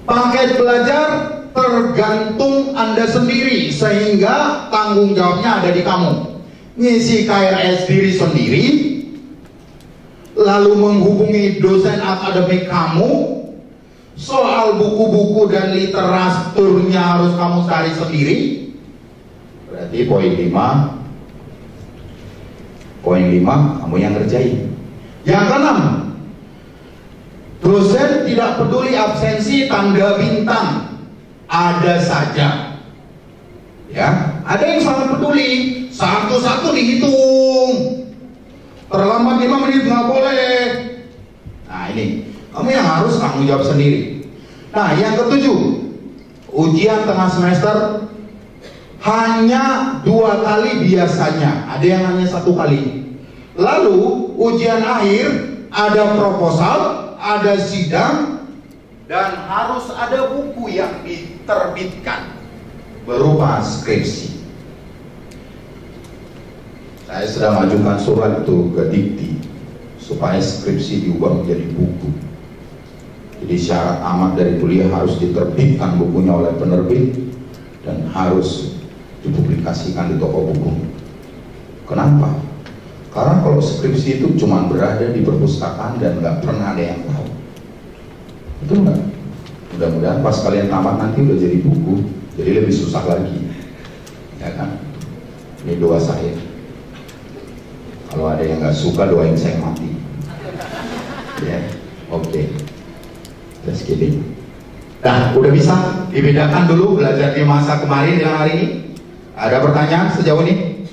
[SPEAKER 5] paket belajar tergantung Anda sendiri, sehingga tanggung jawabnya ada di kamu. Ngisi KRS diri sendiri, lalu menghubungi dosen akademik kamu. Soal buku-buku dan literaturnya harus kamu cari sendiri. Berarti poin 5 kamu yang ngerjain. Yang keenam, dosen tidak peduli absensi tanda bintang. Ada saja, ya. Ada yang sangat peduli, satu-satu dihitung. Terlambat 5 menit nggak boleh. Nah ini, kamu yang harus tanggung jawab sendiri. Nah yang ketujuh, ujian tengah semester hanya 2 kali biasanya. Ada yang hanya 1 kali. Lalu ujian akhir ada proposal, ada sidang, dan harus ada buku yang diterbitkan berupa skripsi. Saya sudah mengajukan surat itu ke Dikti supaya skripsi diubah menjadi buku. Jadi syarat amat dari kuliah harus diterbitkan bukunya oleh penerbit dan harus dipublikasikan di toko buku. Kenapa? Karena kalau skripsi itu cuma berada di perpustakaan dan nggak pernah ada yang tahu. Betul nggak? Mudah-mudahan pas kalian tamat nanti udah jadi buku, jadi lebih susah lagi, ya kan? Ini doa saya. Kalau ada yang nggak suka, doain saya mati. Ya, oke. Just kidding. Nah, udah bisa dibedakan dulu belajar di masa kemarin dengan hari ini? Ada pertanyaan sejauh ini?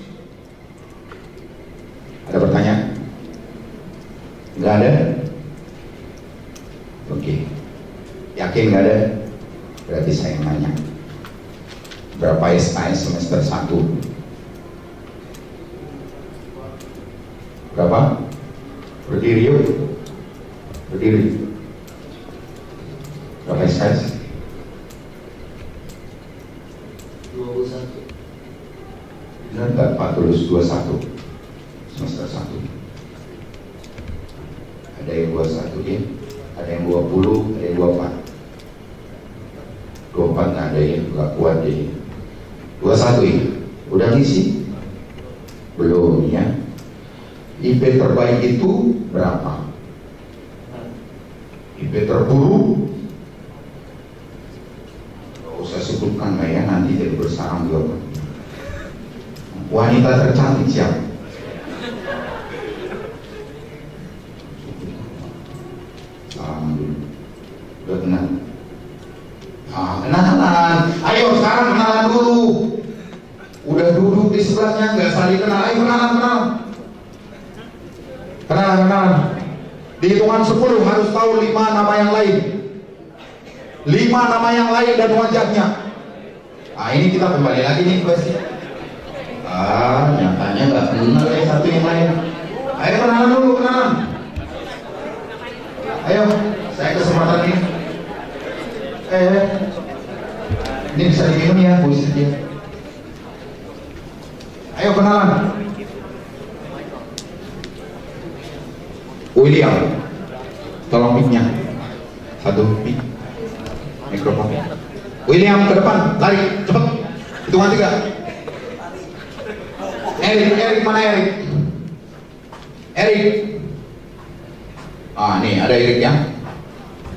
[SPEAKER 5] Ada pertanyaan? Nggak ada? Oke. Yakin nggak ada? Berarti saya nanya. Berapa SKS semester 1? Berapa? Berdiri yuk. Berdiri. Berapa SKS?
[SPEAKER 6] 21.
[SPEAKER 5] Benar nggak Pak tulis 21 semester 1? Ada yang 21 ya? Ada yang 20, ada yang 24. 24 nggak ada ya, nggak kuat deh. 21 ya? Udah ngisi? Belum ya? IP terbaik itu berapa? IP terburuk? Gak usah sebutkan nggak ya, nanti jadi bersarang jawaban. Wanita tercantik siapa? Salaman dulu. Udah kenal? Kenalan. Ayo sekarang kenalan dulu. Udah duduk di sebelahnya, nggak saling kenal. Ayo kenalan. Kenalan. Di hitungan 10 harus tahu 5 nama yang lain. 5 nama yang lain dan wajahnya. Ini kita kembali lagi nih kuesti. Nyatanya nggak kenal ya satu yang lain. Ayo kenalan dulu, kenalan. Ayo, saya kesempatan ini. Ini bisa diminum ya, puisi dia. Ayo kenalan. William, tolong mic-nya. Satu mic, mikrofon. William ke depan, lari, cepet. Hitungan 3. Erik mana Erik? Nih ada Erik ya.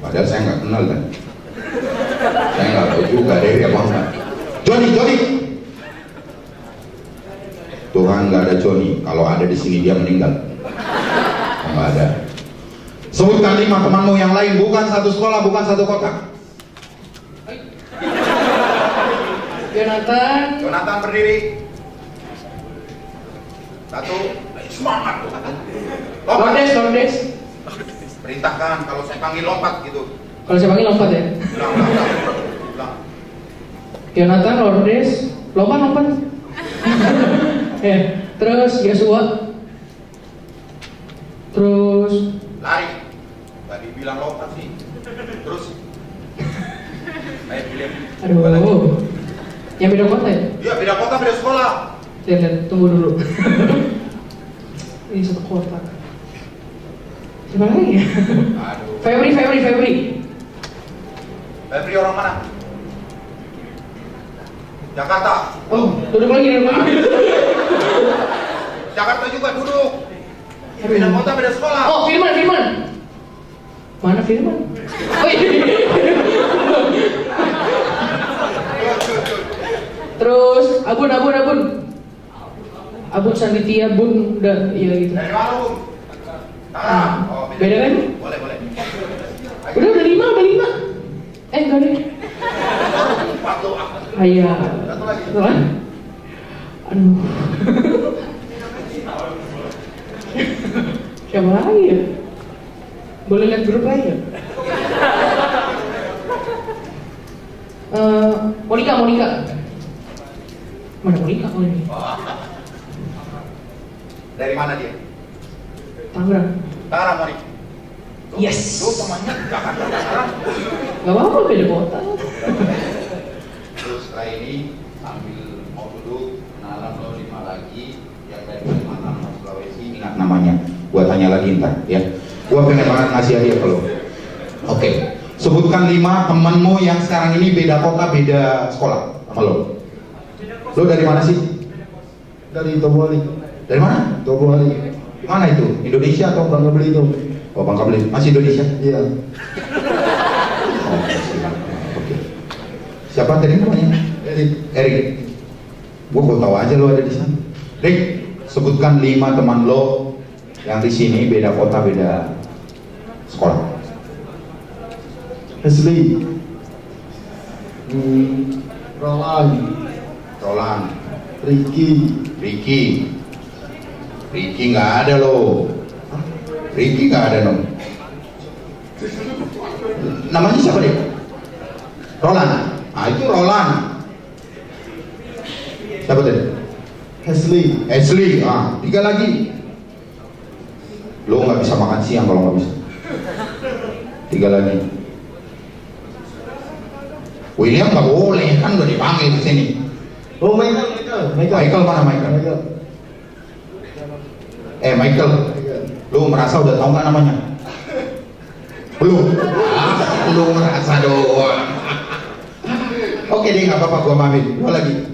[SPEAKER 5] Padahal saya nggak kenal kan. Saya nggak tahu juga ada Erik apa enggak. Johnny. Tuhan nggak ada Johnny. Kalau ada di sini dia meninggal. Nggak ada. Sebutkan 5 temanmu yang lain, bukan satu sekolah, bukan satu kota. Jonathan berdiri. 1, semangat tuh.
[SPEAKER 4] Lordes.
[SPEAKER 5] Perintahkan kalau saya panggil lompat gitu.
[SPEAKER 4] Kalau saya panggil lompat ya.
[SPEAKER 5] Ulang.
[SPEAKER 4] Jonathan, Lordes, lompat. Ya. Terus Yosua. Terus
[SPEAKER 5] Lari. Tadi bilang lompat sih. Terus. Ayo pilih.
[SPEAKER 4] Aduh. Yang beda kota ya?
[SPEAKER 5] Iya, beda kota, beda sekolah.
[SPEAKER 4] Lihat, tunggu dulu. Ini satu kota. Siapa lagi ya?
[SPEAKER 5] Aduh.
[SPEAKER 4] Febri
[SPEAKER 5] orang mana? Jakarta.
[SPEAKER 4] Oh, duduk lagi.
[SPEAKER 5] Jakarta juga duduk. Beda kota, beda sekolah.
[SPEAKER 4] Oh, Firman. Mana Firman? Oh iya. Terus Abun. Abun Sanditia Bun, udah iya gitu.
[SPEAKER 5] Dari mana Bun?
[SPEAKER 4] Beda kan?
[SPEAKER 5] Boleh.
[SPEAKER 4] Udah 5. Enggak deh. Iya.
[SPEAKER 5] Satu lagi.
[SPEAKER 4] Aduh. Siapa lagi ya? Boleh lihat grup lagi ya? Monika. Mana Monika? Oh ini.
[SPEAKER 5] Dari mana dia?
[SPEAKER 4] Tangerang,
[SPEAKER 5] Monika.
[SPEAKER 4] Yes.
[SPEAKER 5] Lu temannya Jakarta.
[SPEAKER 4] Gak apa-apa, beda kota.
[SPEAKER 5] Terus setelah ini sambil mau duduk, kenalan lo 5 lagi yang dari Kalimantan, Sulawesi, ingat namanya. Gua tanya lagi ntar ya. Gua pengen banget ngasih hadiah ke lo. Oke. Sebutkan 5 temanmu yang sekarang ini beda kota, beda sekolah sama lo. Lo dari mana sih?
[SPEAKER 7] Dari Tobuali.
[SPEAKER 5] Dari mana?
[SPEAKER 7] Tobuali.
[SPEAKER 5] Mana itu? Indonesia atau
[SPEAKER 7] Bangka Belitung?
[SPEAKER 5] Oh, Bangka Belitung. Masih Indonesia?
[SPEAKER 7] Iya.
[SPEAKER 5] Oh, oke. Siapa tadi namanya? Erik. Gua kok tahu aja lo ada di sana. Erik, sebutkan 5 teman lo yang di sini beda kota, beda sekolah.
[SPEAKER 7] Hasli. Roland.
[SPEAKER 5] Ricky nggak ada loh. Ricky nggak ada dong. Namanya siapa deh? Roland. Itu Roland. Siapa tadi?
[SPEAKER 7] Hasli.
[SPEAKER 5] 3 lagi. Lo nggak bisa makan siang kalau nggak bisa. 3 lagi. William nggak boleh, kan udah dipanggil ke sini.
[SPEAKER 7] Oh, Michael.
[SPEAKER 5] Michael mana Michael? Michael. Lu merasa udah tahu nggak namanya? Belum. Lu merasa doang. Oke deh, nggak apa-apa, gua maafin. 2 lagi.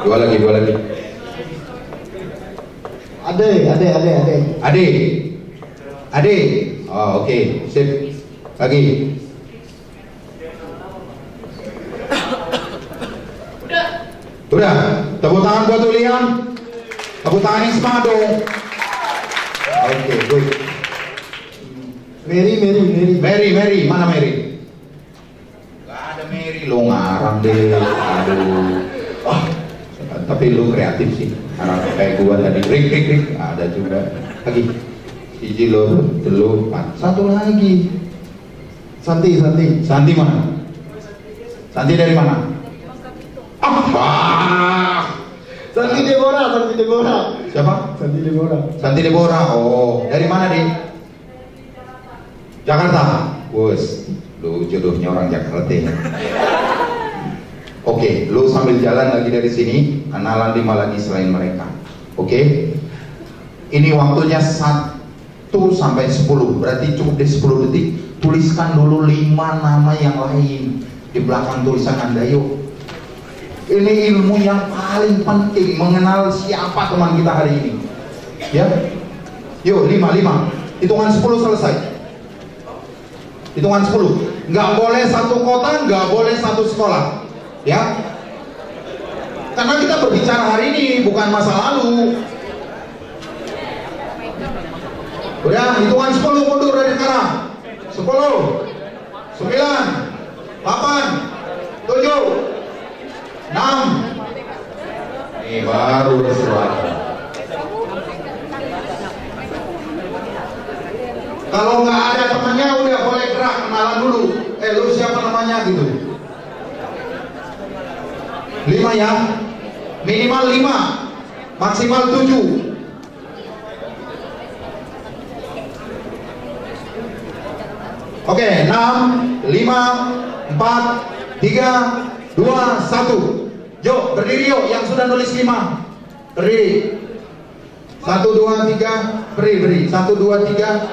[SPEAKER 5] 2 lagi. Ade. Oh, oke. Sip. Lagi. Udah, tepuk tangan buat William. Tepuk tangan yang semangat dong. Oke, good. Mary, mana Mary? Gak ada Mary, lo ngarang deh. Aduh. Oh, tapi lu kreatif sih. Ngarang kayak gua tadi. Rik. Ada juga. Lagi. Hiji lo, telu, empat. Satu lagi.
[SPEAKER 7] Santi.
[SPEAKER 5] Santi mana? Santi dari mana?
[SPEAKER 7] Santi Deborah.
[SPEAKER 5] Siapa? Santi Deborah. Oh, dari mana deh? Jakarta. Wes, lu jodohnya orang Jakarta ya. Oke, lu sambil jalan lagi dari sini, kenalan 5 lagi selain mereka. Oke? Ini waktunya 1 sampai 10, berarti cukup di 10 detik. Tuliskan dulu 5 nama yang lain di belakang tulisan Anda, yuk. Ini ilmu yang paling penting, mengenal siapa teman kita hari ini. Ya? Yuk, 5. Hitungan 10 selesai. Hitungan 10. Nggak boleh satu kota, nggak boleh satu sekolah. Ya? Karena kita berbicara hari ini, bukan masa lalu. Udah, hitungan 10 mundur dari sekarang. 10, 9, 8, 7, 6. Ini baru sesuatu. Kalau nggak ada temannya, udah boleh gerak, kenalan dulu. Lu siapa namanya gitu. 5 ya, minimal 5, maksimal 7. Oke, 6, 5, 4, 3, 2, 1. Yuk, berdiri yuk, yang sudah nulis 5. Berdiri. 1, 2, 3, berdiri. 1, 2, 3,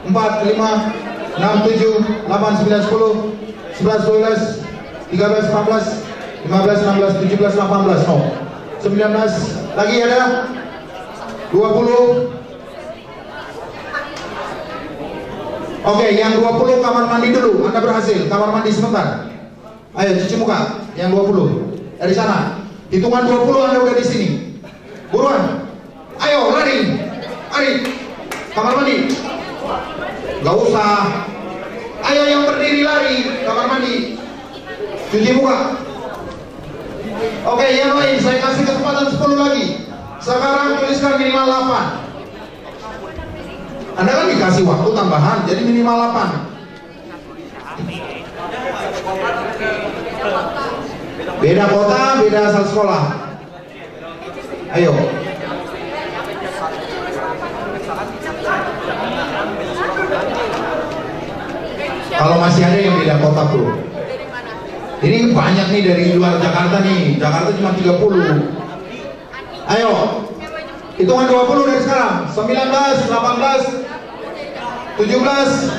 [SPEAKER 5] 4, 5, 6, 7, 8, 9, 10, 11, 12, 13, 14, 15, 16, 17, 18, no. 19, lagi ada 20. Oke, yang 20 kamar mandi dulu. Anda berhasil, kamar mandi sebentar. Ayo cuci muka, yang 20 dari sana. Hitungan 20 Anda udah di sini. Buruan. Ayo lari. Kamar mandi. Gak usah. Ayo yang berdiri lari, kamar mandi. Cuci muka. Oke, yang lain saya kasih kesempatan 10 lagi. Sekarang tuliskan minimal 8. Anda kan dikasih waktu tambahan, jadi minimal 8. Beda kota, beda asal sekolah. Ayo. Kalau masih ada yang beda kota tuh. Ini banyak nih dari luar Jakarta nih. Jakarta cuma 30. Ayo. Hitungan 20 dari sekarang. 19, 18, 17.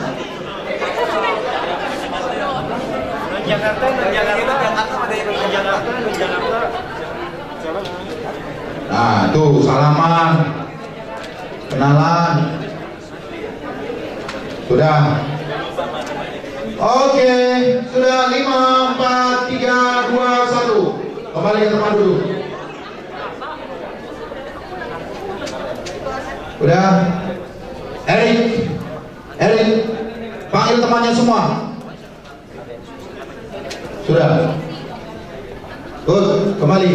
[SPEAKER 5] Nah, tuh salaman. Kenalan. Sudah. Oke, sudah 5, 4, 3, 2, 1. Kembali ke tempat dulu. Udah. Erik, panggil temannya semua. Sudah. Good, kembali.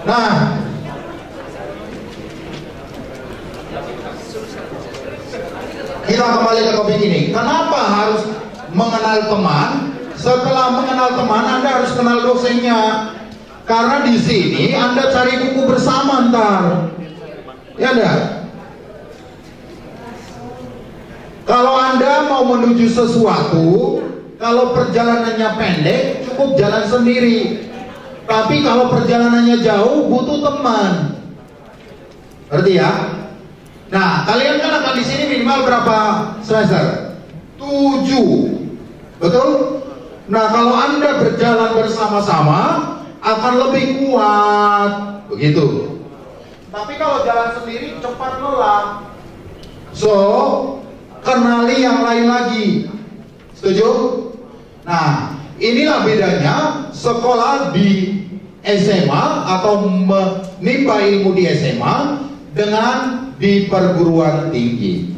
[SPEAKER 5] Nah, kita kembali ke topik ini. Kenapa harus mengenal teman? Setelah mengenal teman, Anda harus kenal dosennya. Karena di sini Anda cari buku bersama ntar. Ya enggak? Kalau Anda mau menuju sesuatu, kalau perjalanannya pendek, cukup jalan sendiri. Tapi kalau perjalanannya jauh, butuh teman. Ngerti ya? Nah, kalian kan akan di sini minimal berapa semester? 7. Betul? Nah, kalau Anda berjalan bersama-sama, akan lebih kuat. Begitu. Tapi kalau jalan sendiri, cepat lelah. So, kenali yang lain lagi. Setuju? Nah,
[SPEAKER 8] inilah bedanya sekolah di SMA atau menimba ilmu di SMA dengan di perguruan tinggi.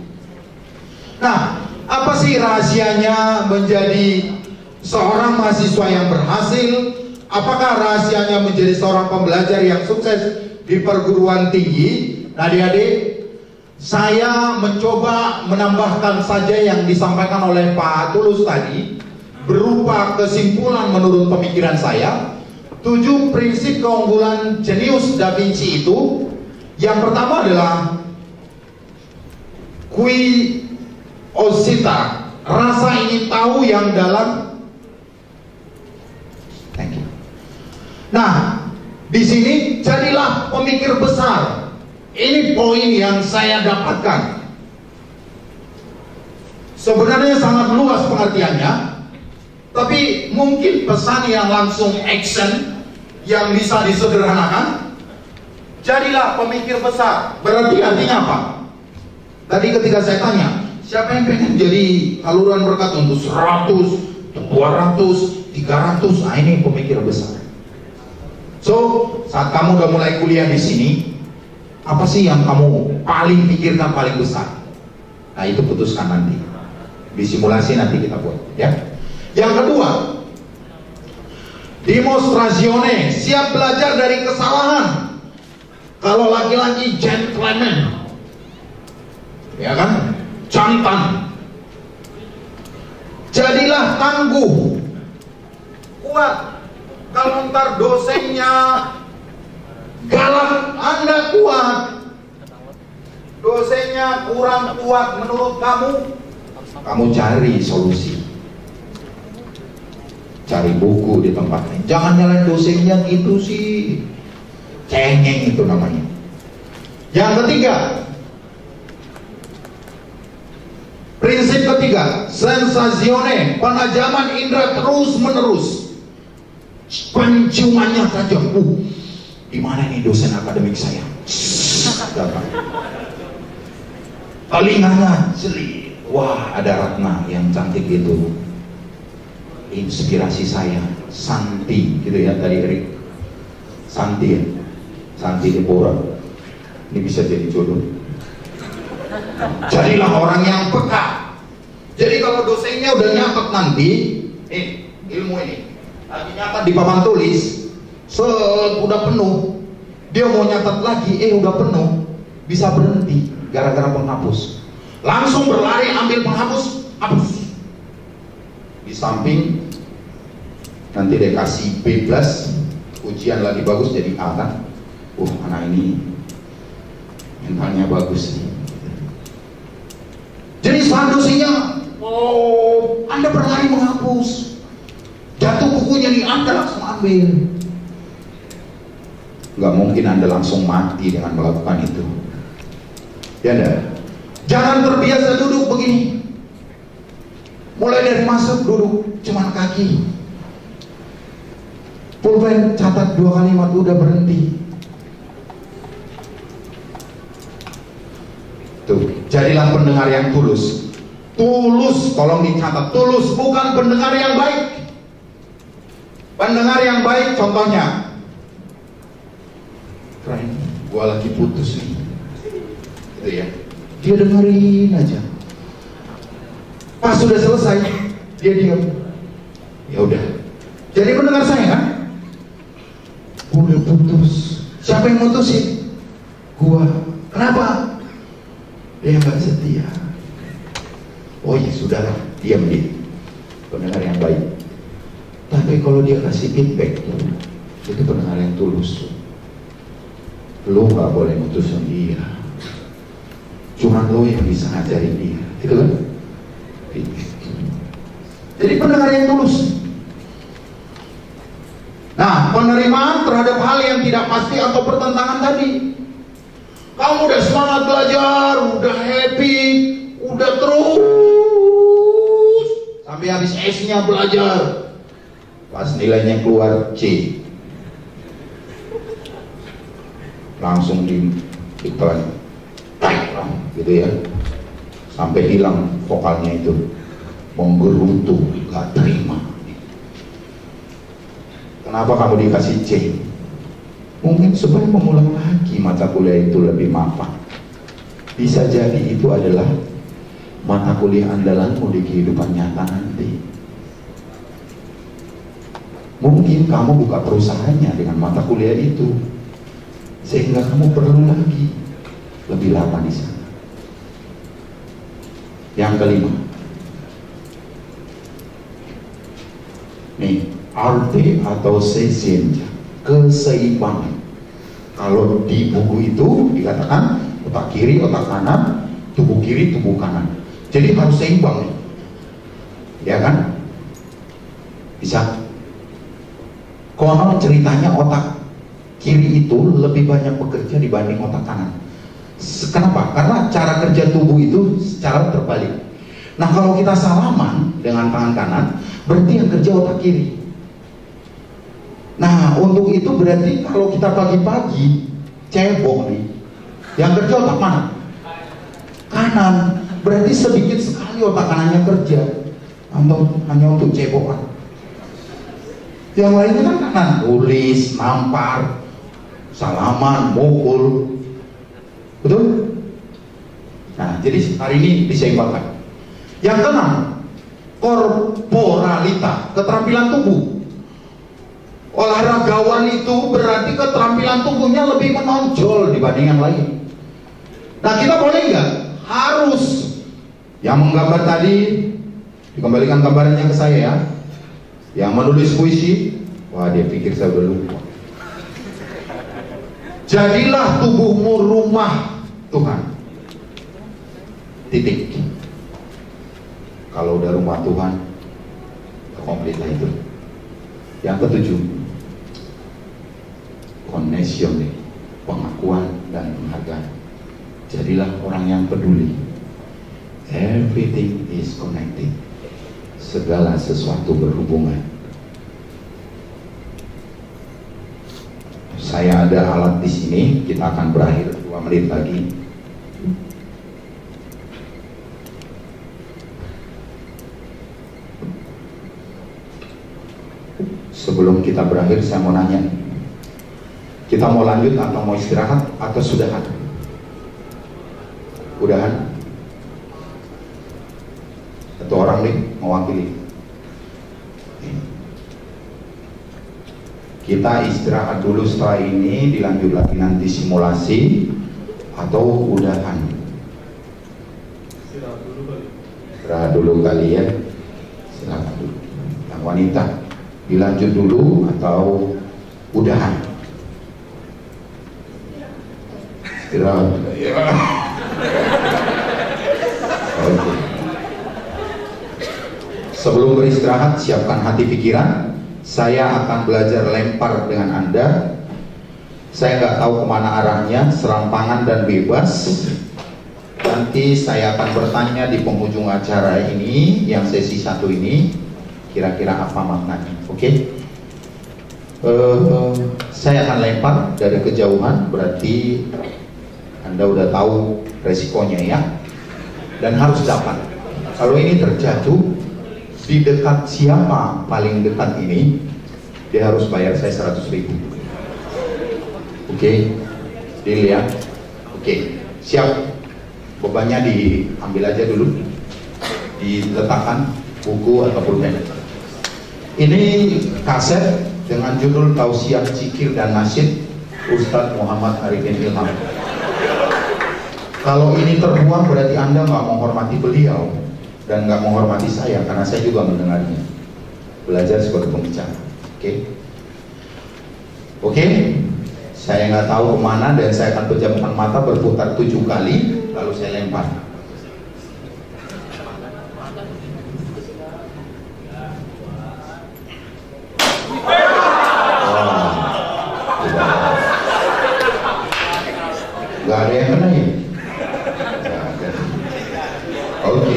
[SPEAKER 8] Nah, apa sih rahasianya menjadi seorang mahasiswa yang berhasil? Apakah rahasianya menjadi seorang pembelajar yang sukses di perguruan tinggi? Nah, adik-adik, saya mencoba menambahkan saja yang disampaikan oleh Pak Tulus tadi berupa kesimpulan menurut pemikiran saya. 7 prinsip keunggulan jenius Da Vinci itu. Yang pertama adalah curiosity, rasa ingin tahu yang dalam. Thank you. Nah, di sini jadilah pemikir besar. Ini poin yang saya dapatkan. Sebenarnya sangat luas pengertiannya, tapi mungkin pesan yang langsung action yang bisa disederhanakan. Jadilah pemikir besar. Berarti artinya apa? Tadi ketika saya tanya, siapa yang pengen jadi saluran berkat untuk 100, 200, 300? Nah, ini pemikir besar. So, saat kamu udah mulai kuliah di sini, apa sih yang kamu paling pikirkan paling besar? Nah, itu putuskan nanti. Di simulasi nanti kita buat, ya. Yang kedua, demonstrasione, siap belajar dari kesalahan. Kalau laki-laki gentleman, ya kan, jantan. Jadilah tangguh, kuat. Kalau ntar dosennya galak, Anda kuat. Dosennya kurang kuat menurut kamu cari solusi. Cari buku di tempat lain. Jangan nyalain dosennya gitu sih. Cengeng itu namanya. Yang ketiga, prinsip ketiga, sensasione, penajaman indera terus menerus. Penciumannya saja, di mana nih dosen akademik saya? Datang. Telinganya jeli, wah ada Ratna yang cantik gitu. Inspirasi saya, Santi, gitu ya tadi Erik. Santi ya, Santi Deborah. Ini bisa jadi jodoh. Jadilah orang yang peka. Jadi kalau dosennya udah nyatet nanti, ilmu ini lagi nyatet di papan tulis, udah penuh, dia mau nyatet lagi, udah penuh, bisa berhenti gara-gara penghapus. Langsung berlari ambil penghapus, hapus. Di samping nanti dia kasih B+, ujian lagi bagus jadi A kan. Anak ini mentalnya bagus nih. Jadi saat dosennya, Anda berlari menghapus, jatuh bukunya nih, Anda langsung ambil. Gak mungkin Anda langsung mati dengan melakukan itu, ya enggak? Jangan terbiasa duduk begini. Mulai dari masuk duduk cuman kaki. Pulpen catat 2 kalimat udah berhenti. Tuh, jadilah pendengar yang tulus. Tulus, tolong dicatat, tulus, bukan pendengar yang baik. Pendengar yang baik contohnya, friend, gua lagi putus nih, gitu ya. Dia dengerin aja. Pas sudah selesai, dia diam. Ya udah. Jadi pendengar saya kan? Udah putus. Siapa yang mutusin? Gua. Kenapa? Dia nggak setia. Oh ya sudahlah, diam dia. Pendengar yang baik. Tapi kalau dia kasih feedback, itu pendengar yang tulus. Lo nggak boleh mutusin dia. Cuma lo yang bisa ngajarin dia, gitu kan? Jadi pendengar yang tulus. Nah, penerimaan terhadap hal yang tidak pasti atau pertentangan tadi. Kamu udah semangat belajar, udah happy, udah terus sampai habis S-nya belajar. Pas nilainya keluar C, langsung ditelan, gitu ya, sampai hilang vokalnya itu, menggerutu, gak terima. Kenapa kamu dikasih C? Mungkin supaya mengulang lagi mata kuliah itu lebih mapan. Bisa jadi itu adalah mata kuliah andalanmu di kehidupan nyata nanti. Mungkin kamu buka perusahaannya dengan mata kuliah itu, sehingga kamu perlu lagi lebih lama di sana. Yang kelima, nih, arte atau sesienja, keseimbangan. Kalau di buku itu dikatakan otak kiri, otak kanan, tubuh kiri, tubuh kanan. Jadi harus seimbang, ya kan? Bisa. Konon ceritanya otak kiri itu lebih banyak bekerja dibanding otak kanan. Kenapa? Karena cara kerja tubuh itu secara terbalik. Nah, kalau kita salaman dengan tangan kanan, berarti yang kerja otak kiri. Nah, untuk itu berarti kalau kita pagi-pagi cebok nih, yang kerja otak mana? Kanan. Berarti sedikit sekali otak kanannya kerja, atau hanya untuk cebokan. Yang lainnya kan kanan, tulis, nampar, salaman, mukul. Betul? Nah, jadi hari ini diseimbangkan. Yang keenam, korporalita, keterampilan tubuh. Olahragawan itu berarti keterampilan tubuhnya lebih menonjol dibanding yang lain. Nah, kita boleh nggak? Harus. Yang menggambar tadi, dikembalikan gambarannya ke saya ya. Yang menulis puisi, wah dia pikir saya udah lupa. Jadilah tubuhmu rumah Tuhan. Titik. Kalau udah rumah Tuhan, komplit lah itu. Yang ketujuh, connection, pengakuan dan penghargaan. Jadilah orang yang peduli. Everything is connected. Segala sesuatu berhubungan. Saya ada alat di sini. Kita akan berakhir 2 menit lagi. Sebelum kita berakhir, saya mau nanya, kita mau lanjut atau mau istirahat atau sudahan? Udahan? Satu orang nih mewakili. Kita istirahat dulu, setelah ini dilanjut lagi nanti simulasi atau udahan? Istirahat dulu kali ya. Silakan dulu. Yang wanita, dilanjut dulu atau udahan? Istirahat. Oke. Sebelum beristirahat, siapkan hati pikiran. Saya akan belajar lempar dengan Anda. Saya nggak tahu kemana arahnya, serampangan dan bebas. Nanti saya akan bertanya di penghujung acara ini, yang sesi 1 ini, kira-kira apa maknanya. Oke? Saya akan lempar dari kejauhan, berarti Anda udah tahu resikonya ya. Dan harus dapat. Kalau ini terjatuh di dekat siapa paling dekat ini, dia harus bayar saya 100.000. Oke? Deal ya? Oke, siap. Bebannya diambil aja dulu, diletakkan buku atau pulpen. Ini kaset dengan judul Tausiah Zikir dan Nasyid Ustadz Muhammad Arifin Ilham. Kalau ini terbuang berarti Anda nggak menghormati beliau dan nggak menghormati saya, karena saya juga mendengarnya. Belajar sebagai pembicara. Oke? Saya nggak tahu kemana dan saya akan pejamkan mata berputar 7 kali, lalu saya lempar. Nggak ada yang kena ya? Oke.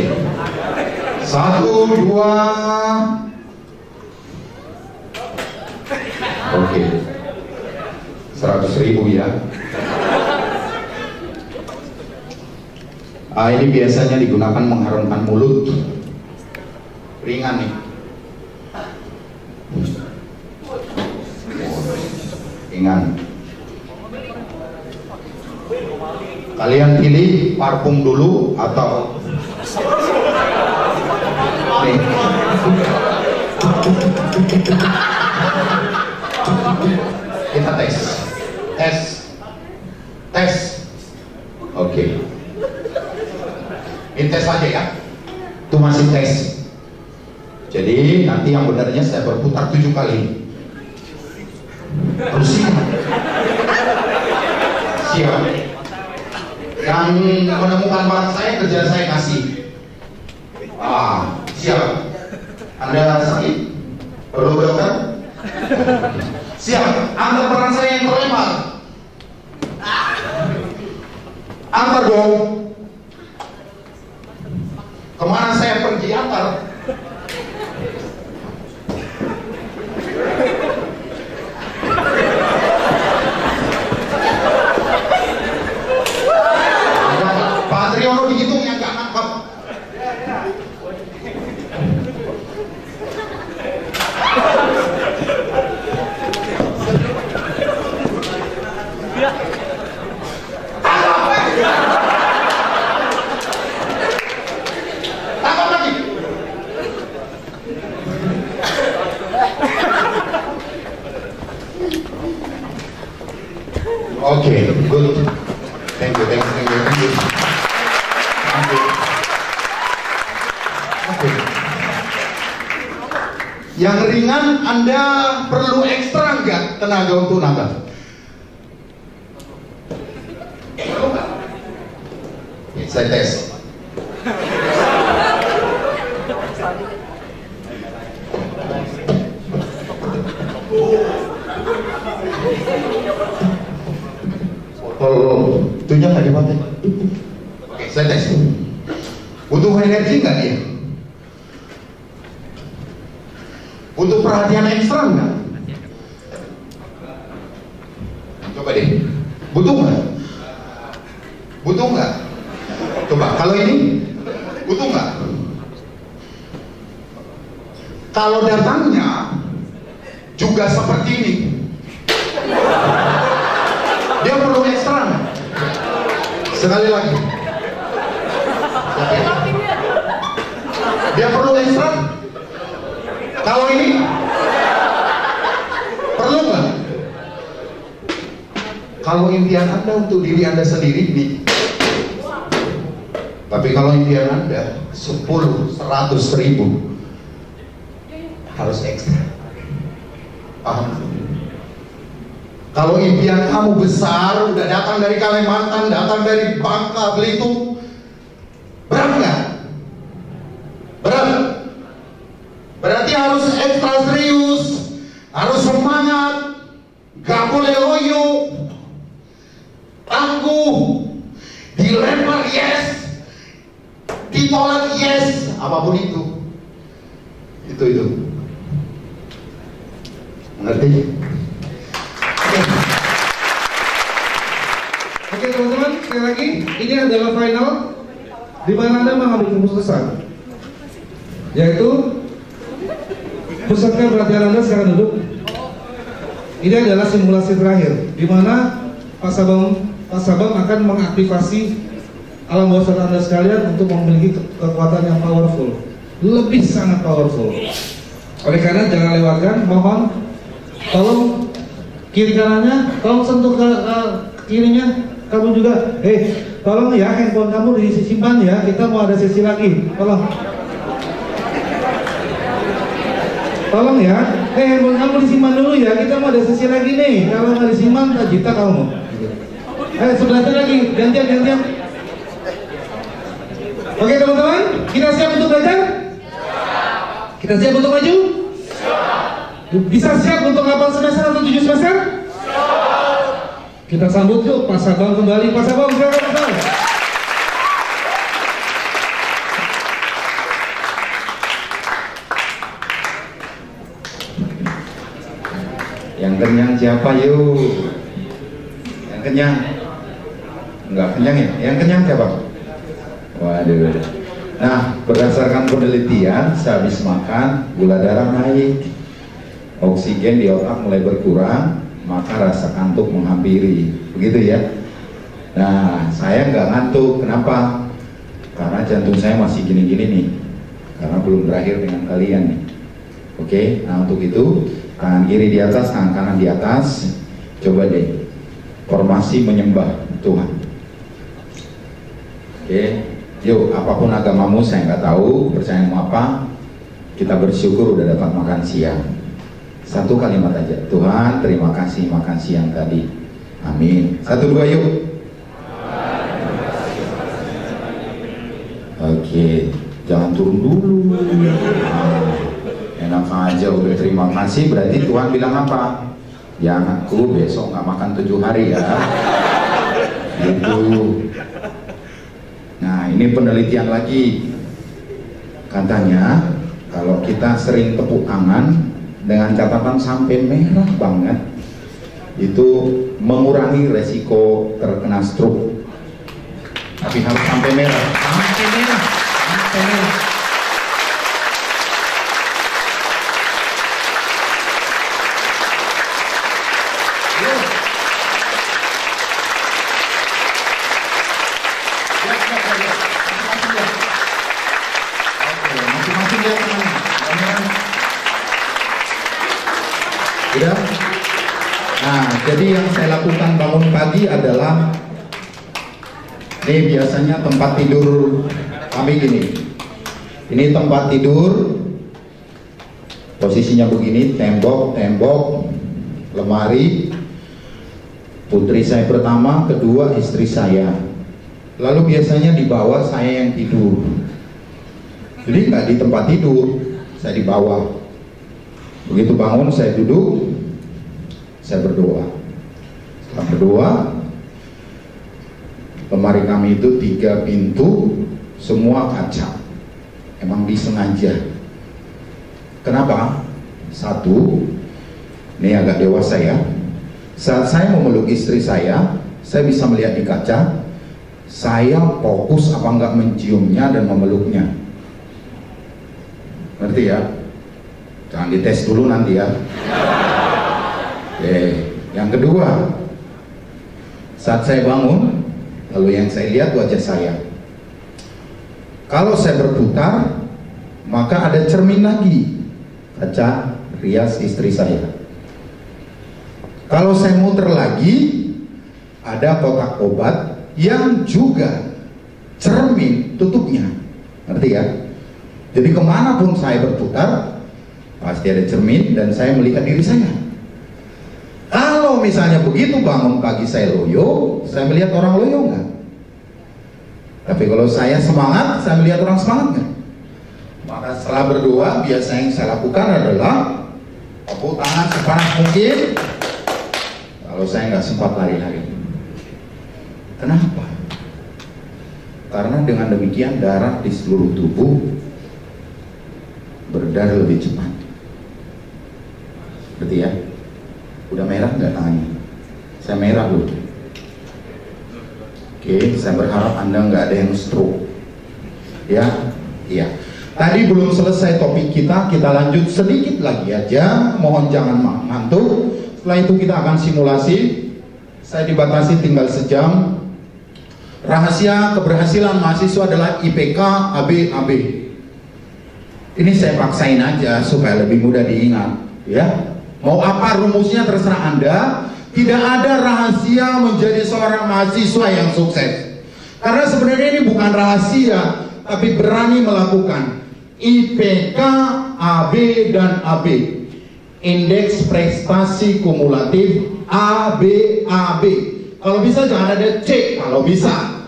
[SPEAKER 8] 1, 2. Oke. 100.000 ya. Ini biasanya digunakan mengharumkan mulut. Ringan nih. ringan. Kalian pilih parfum dulu atau nih. Kita tes. Oke. Ini tes aja ya. Itu masih tes. Jadi nanti yang benarnya saya berputar 7 kali. Harus siap. Yang menemukan barang saya, kerjaan saya kasih. Siap. Anda sakit? Perlu dokter? Siap. Antar barang saya yang terlempar. Antar dong. Kemana saya pergi antar? Pak Triyono dihitung yang gak nangkep. Tangkap lagi. Oke, good. Thank you. Oke. Yang ringan Anda perlu ekstra nggak tenaga untuk nambah? Perlu nggak? Saya tes. Itunya nggak dipakai. Oke, saya tes. Butuh energi nggak dia? Butuh perhatian ekstra nggak? Coba deh. Butuh nggak? Butuh nggak? Coba. Kalau ini butuh nggak? Kalau datangnya juga seperti ini, dia perlu ekstra nggak? Sekali lagi. Oke. Dia perlu ekstra? Kalau ini perlu nggak? Kalau impian Anda untuk diri Anda sendiri nih. Tapi kalau impian Anda 10, 100 ribu harus ekstra. Paham? Kalau impian kamu besar, udah datang dari Kalimantan, datang dari Bangka, Belitung, berat nggak? Berat. Berarti harus ekstra serius, harus semangat, gak boleh loyo, tangguh, dilempar yes, ditolak yes, apapun itu. Itu. Mengerti?
[SPEAKER 3] Oke teman-teman, sekali lagi ini adalah final di mana Anda mengambil keputusan, yaitu pusatkan perhatian Anda sekarang duduk. Ini adalah simulasi terakhir di mana Pak Sabam akan mengaktifasi alam bawah sadar Anda sekalian untuk memiliki kekuatan yang powerful, lebih sangat powerful. Oleh karena jangan lewatkan, mohon tolong kiri kanannya, tolong sentuh ke kirinya. Kamu juga, tolong ya handphone kamu disimpan ya, kita mau ada sesi lagi, tolong. Tolong ya, handphone kamu disimpan dulu ya, kita mau ada sesi lagi nih. Kalau nggak disimpan, tak juta kamu. Sebelahnya lagi, gantian. Oke teman-teman, kita siap untuk belajar? Kita siap untuk maju? Bisa siap untuk 8 semester atau 7 semester? Kita sambut yuk Pak Sabam kembali. Pak Sabam, silakan Pak Sabam.
[SPEAKER 5] Yang kenyang siapa yuk? Yang kenyang? Enggak kenyang ya? Yang kenyang siapa? Waduh. Nah, berdasarkan penelitian, sehabis makan gula darah naik, oksigen di otak mulai berkurang, maka rasa kantuk menghampiri, begitu ya. Nah, saya nggak ngantuk, kenapa? Karena jantung saya masih gini-gini nih, karena belum berakhir dengan kalian nih. Oke, nah untuk itu tangan kiri di atas, tangan kanan di atas. Coba deh formasi menyembah Tuhan. Oke, yuk, apapun agamamu, saya nggak tahu percayamu apa, kita bersyukur udah dapat makan siang. Satu kalimat aja, Tuhan terima kasih makan siang tadi, amin. 1, 2, yuk. Oke, jangan turun dulu. Enak aja udah terima kasih, berarti Tuhan bilang apa? Ya anakku, besok nggak makan 7 hari ya. Gitu. Nah, ini penelitian lagi. Katanya kalau kita sering tepuk tangan dengan catatan sampai merah banget, itu mengurangi resiko terkena stroke. Tapi harus sampai merah. Sampai merah. Sampai merah. Udah? Nah, jadi yang saya lakukan bangun pagi adalah, ini biasanya tempat tidur kami gini. Ini tempat tidur, posisinya begini, tembok, lemari. Putri saya pertama, kedua istri saya. Lalu biasanya di bawah saya yang tidur. Jadi nggak di tempat tidur, saya di bawah. Begitu bangun saya duduk, saya berdoa. Setelah berdoa, lemari kami itu 3 pintu, semua kaca. Emang disengaja. Kenapa? 1, ini agak dewasa ya. Saat saya memeluk istri saya bisa melihat di kaca. Saya fokus apa enggak menciumnya dan memeluknya. Ngerti ya? Jangan dites dulu nanti ya. Oke. Yang kedua, saat saya bangun, lalu yang saya lihat wajah saya. Kalau saya berputar, maka ada cermin lagi, kaca rias istri saya. Kalau saya muter lagi, ada kotak obat yang juga cermin tutupnya. Ngerti ya? Jadi kemanapun saya berputar, pasti ada cermin dan saya melihat diri saya. Kalau misalnya begitu bangun pagi saya loyo, saya melihat orang loyo nggak? Tapi kalau saya semangat, saya melihat orang semangat nggak? Maka setelah berdoa, biasa yang saya lakukan adalah tepuk tangan sepanas mungkin. Kalau saya nggak sempat lari-lari. Kenapa? Karena dengan demikian darah di seluruh tubuh berdarah lebih cepat. Berarti ya? Udah merah nggak tangannya? Saya merah loh. Oke, saya berharap Anda nggak ada yang stroke. Ya, iya. Tadi belum selesai topik kita lanjut sedikit lagi aja. Mohon jangan ngantuk. Setelah itu kita akan simulasi. Saya dibatasi tinggal sejam. Rahasia keberhasilan mahasiswa adalah IPK AB. Ini saya paksain aja supaya lebih mudah diingat, ya. Mau apa rumusnya terserah Anda. Tidak ada rahasia menjadi seorang mahasiswa yang sukses. Karena sebenarnya ini bukan rahasia, tapi berani melakukan. IPK AB dan AB. Indeks prestasi kumulatif AB. Kalau bisa jangan ada C, kalau bisa.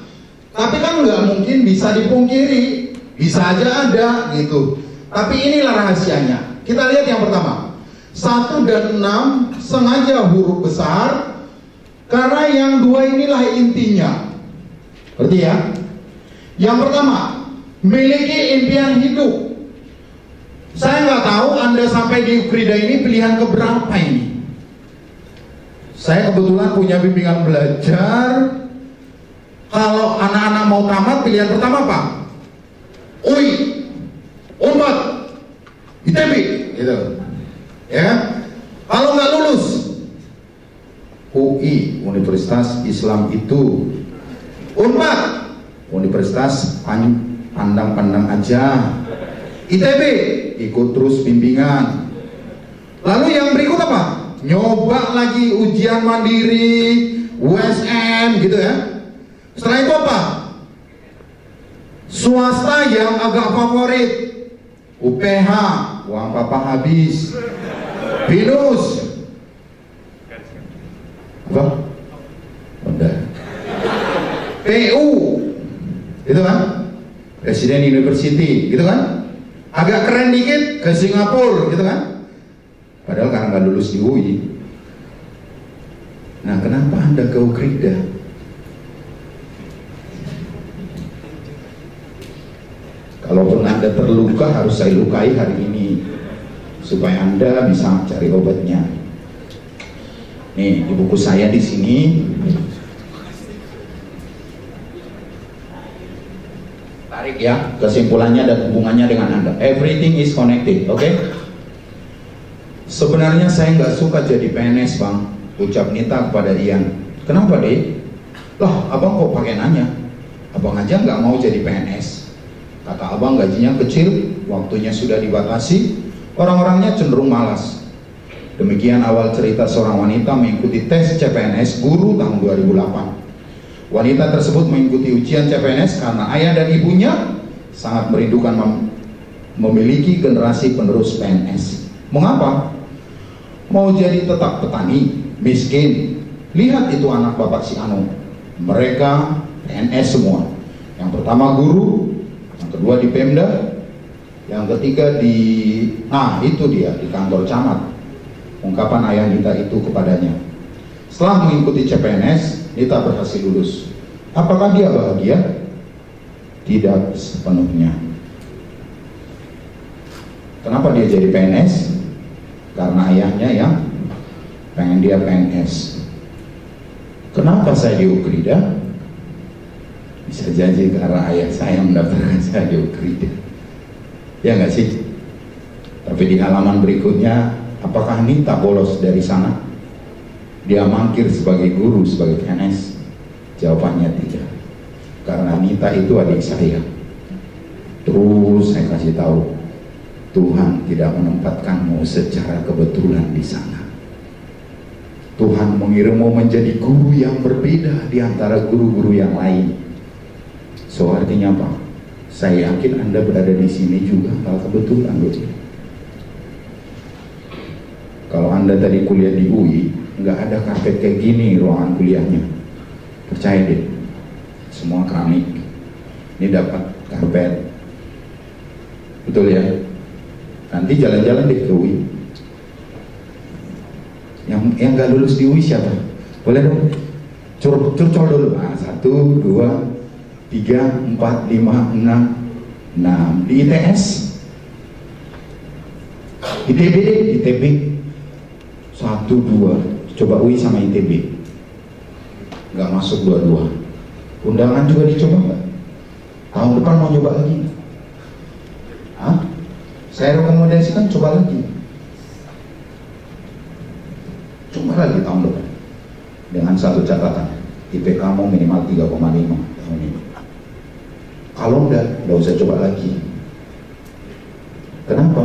[SPEAKER 5] Tapi kan nggak mungkin bisa dipungkiri, bisa aja ada gitu. Tapi inilah rahasianya. Kita lihat yang pertama, 1 dan 6 sengaja huruf besar, karena yang 2 inilah intinya. Berarti ya. Yang pertama, miliki impian hidup. Saya nggak tahu Anda sampai di Ukrida ini pilihan keberapa ini. Saya kebetulan punya bimbingan belajar. Kalau anak-anak mau tamat, pilihan pertama apa? UI, Unpad, ITB, gitu. Ya. Kalau nggak lulus, UI, Universitas Islam itu. Unpad, Universitas pandang-pandang aja. ITB, ikut terus bimbingan. Lalu yang berikut apa? Nyoba lagi ujian mandiri, USM gitu ya. Setelah itu apa? Swasta yang agak favorit, UPH, uang papa habis. BINUS, apa? Udah. PU, itu kan? Presiden University, gitu kan? Agak keren dikit ke Singapura, gitu kan? Padahal karena nggak lulus di UI. Nah, kenapa Anda ke Ukrida? Kalaupun Anda terluka, harus saya lukai hari ini supaya Anda bisa cari obatnya. Nih, di buku saya di sini tarik ya kesimpulannya dan hubungannya dengan Anda. Everything is connected, oke? Sebenarnya saya nggak suka jadi PNS, Bang. Ucap Nita kepada Ian. Kenapa, deh? Lah, abang kok pakai nanya? Abang aja nggak mau jadi PNS. Kata abang gajinya kecil, waktunya sudah dibatasi, orang-orangnya cenderung malas. Demikian awal cerita seorang wanita mengikuti tes CPNS guru tahun 2008. Wanita tersebut mengikuti ujian CPNS karena ayah dan ibunya sangat merindukan memiliki generasi penerus PNS. Mengapa? Mau jadi tetap petani, miskin. Lihat itu anak bapak si Anu. Mereka PNS semua. Yang pertama guru, yang kedua di Pemda, yang ketiga di, itu dia, di kantor camat. Ungkapan ayah Nita itu kepadanya. Setelah mengikuti CPNS, Nita berhasil lulus. Apakah dia bahagia? Tidak sepenuhnya. Kenapa dia jadi PNS? Karena ayahnya yang pengen dia PNS. Kenapa saya di Ukrida? Bisa jadi karena ayah saya mendaftarkan saya di Ukrida. Ya nggak sih? Tapi di halaman berikutnya, apakah Nita bolos dari sana? Dia mangkir sebagai guru, sebagai PNS? Jawabannya tidak. Karena Nita itu adik saya. Terus saya kasih tahu, Tuhan tidak menempatkanmu secara kebetulan di sana. Tuhan mengirimmu menjadi guru yang berbeda di antara guru-guru yang lain. So artinya apa? Saya yakin Anda berada di sini juga nggak kebetulan, loh. Kalau Anda tadi kuliah di UI, nggak ada karpet kayak gini ruangan kuliahnya. Percaya deh, semua keramik. Ini dapat karpet, betul ya? Nanti jalan-jalan deh ke UI. Yang nggak lulus di UI siapa? Boleh dong? Curcol dulu. 1, 2, 3, 4, 5, 6 di ITS, ITB deh, ITB 1, 2, coba UI sama ITB, nggak masuk dua-dua. Undangan juga dicoba nggak? Tahun depan mau coba lagi? Hah? Saya rekomendasikan coba lagi. Coba lagi tahun depan. Dengan satu catatan, IPK mau minimal 3,5 tahun ini. Kalau enggak usah coba lagi. Kenapa?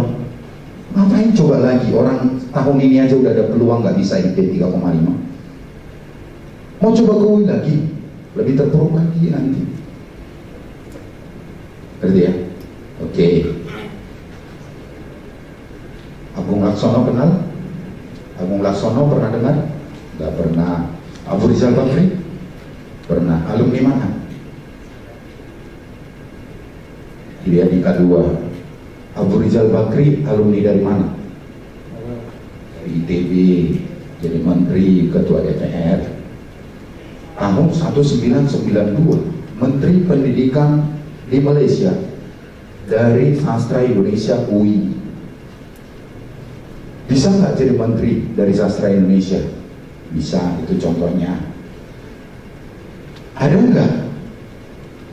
[SPEAKER 5] Ngapain coba lagi? Orang tahun ini aja udah ada peluang nggak bisa IP 3,5. Mau coba ke UI lagi, lebih terpuruk lagi nanti. Ngerti ya? Oke. Agung Laksono kenal? Agung Laksono pernah dengar? Nggak pernah. Abu Rizal Bakri? Pernah. Alumni mana? Dia di K2. Abu Rizal Bakri alumni dari mana? Dari ITB, jadi menteri, ketua DPR. Tahun 1992, Menteri Pendidikan di Malaysia dari Sastra Indonesia UI. Bisa nggak jadi menteri dari Sastra Indonesia? Bisa, itu contohnya. Ada nggak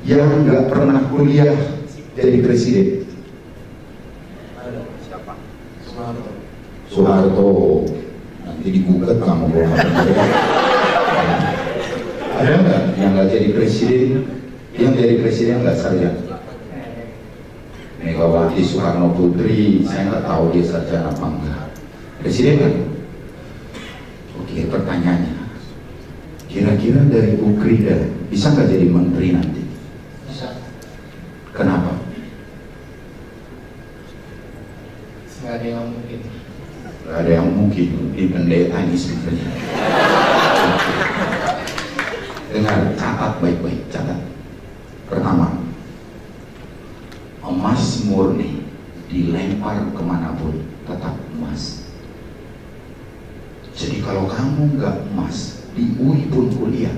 [SPEAKER 5] yang nggak pernah kuliah jadi presiden?
[SPEAKER 6] Siapa?
[SPEAKER 5] Soeharto. Nanti digugat kamu kalau nggak benar. jadi presiden, yang jadi presiden nggak sarjana. Megawati Soekarno Putri, saya nggak tahu dia sarjana apa enggak. Presiden kan? Oke, pertanyaannya, kira-kira dari Ukrida bisa nggak jadi menteri nanti?
[SPEAKER 2] Bisa.
[SPEAKER 5] Kenapa?
[SPEAKER 2] Nggak ada yang mungkin.
[SPEAKER 5] Nggak ada yang mungkin. Ini pendeta ini sebenarnya. Dengar, catat baik-baik, catat. Pertama, emas murni dilempar kemanapun tetap emas. Jadi kalau kamu nggak emas di UI pun kuliah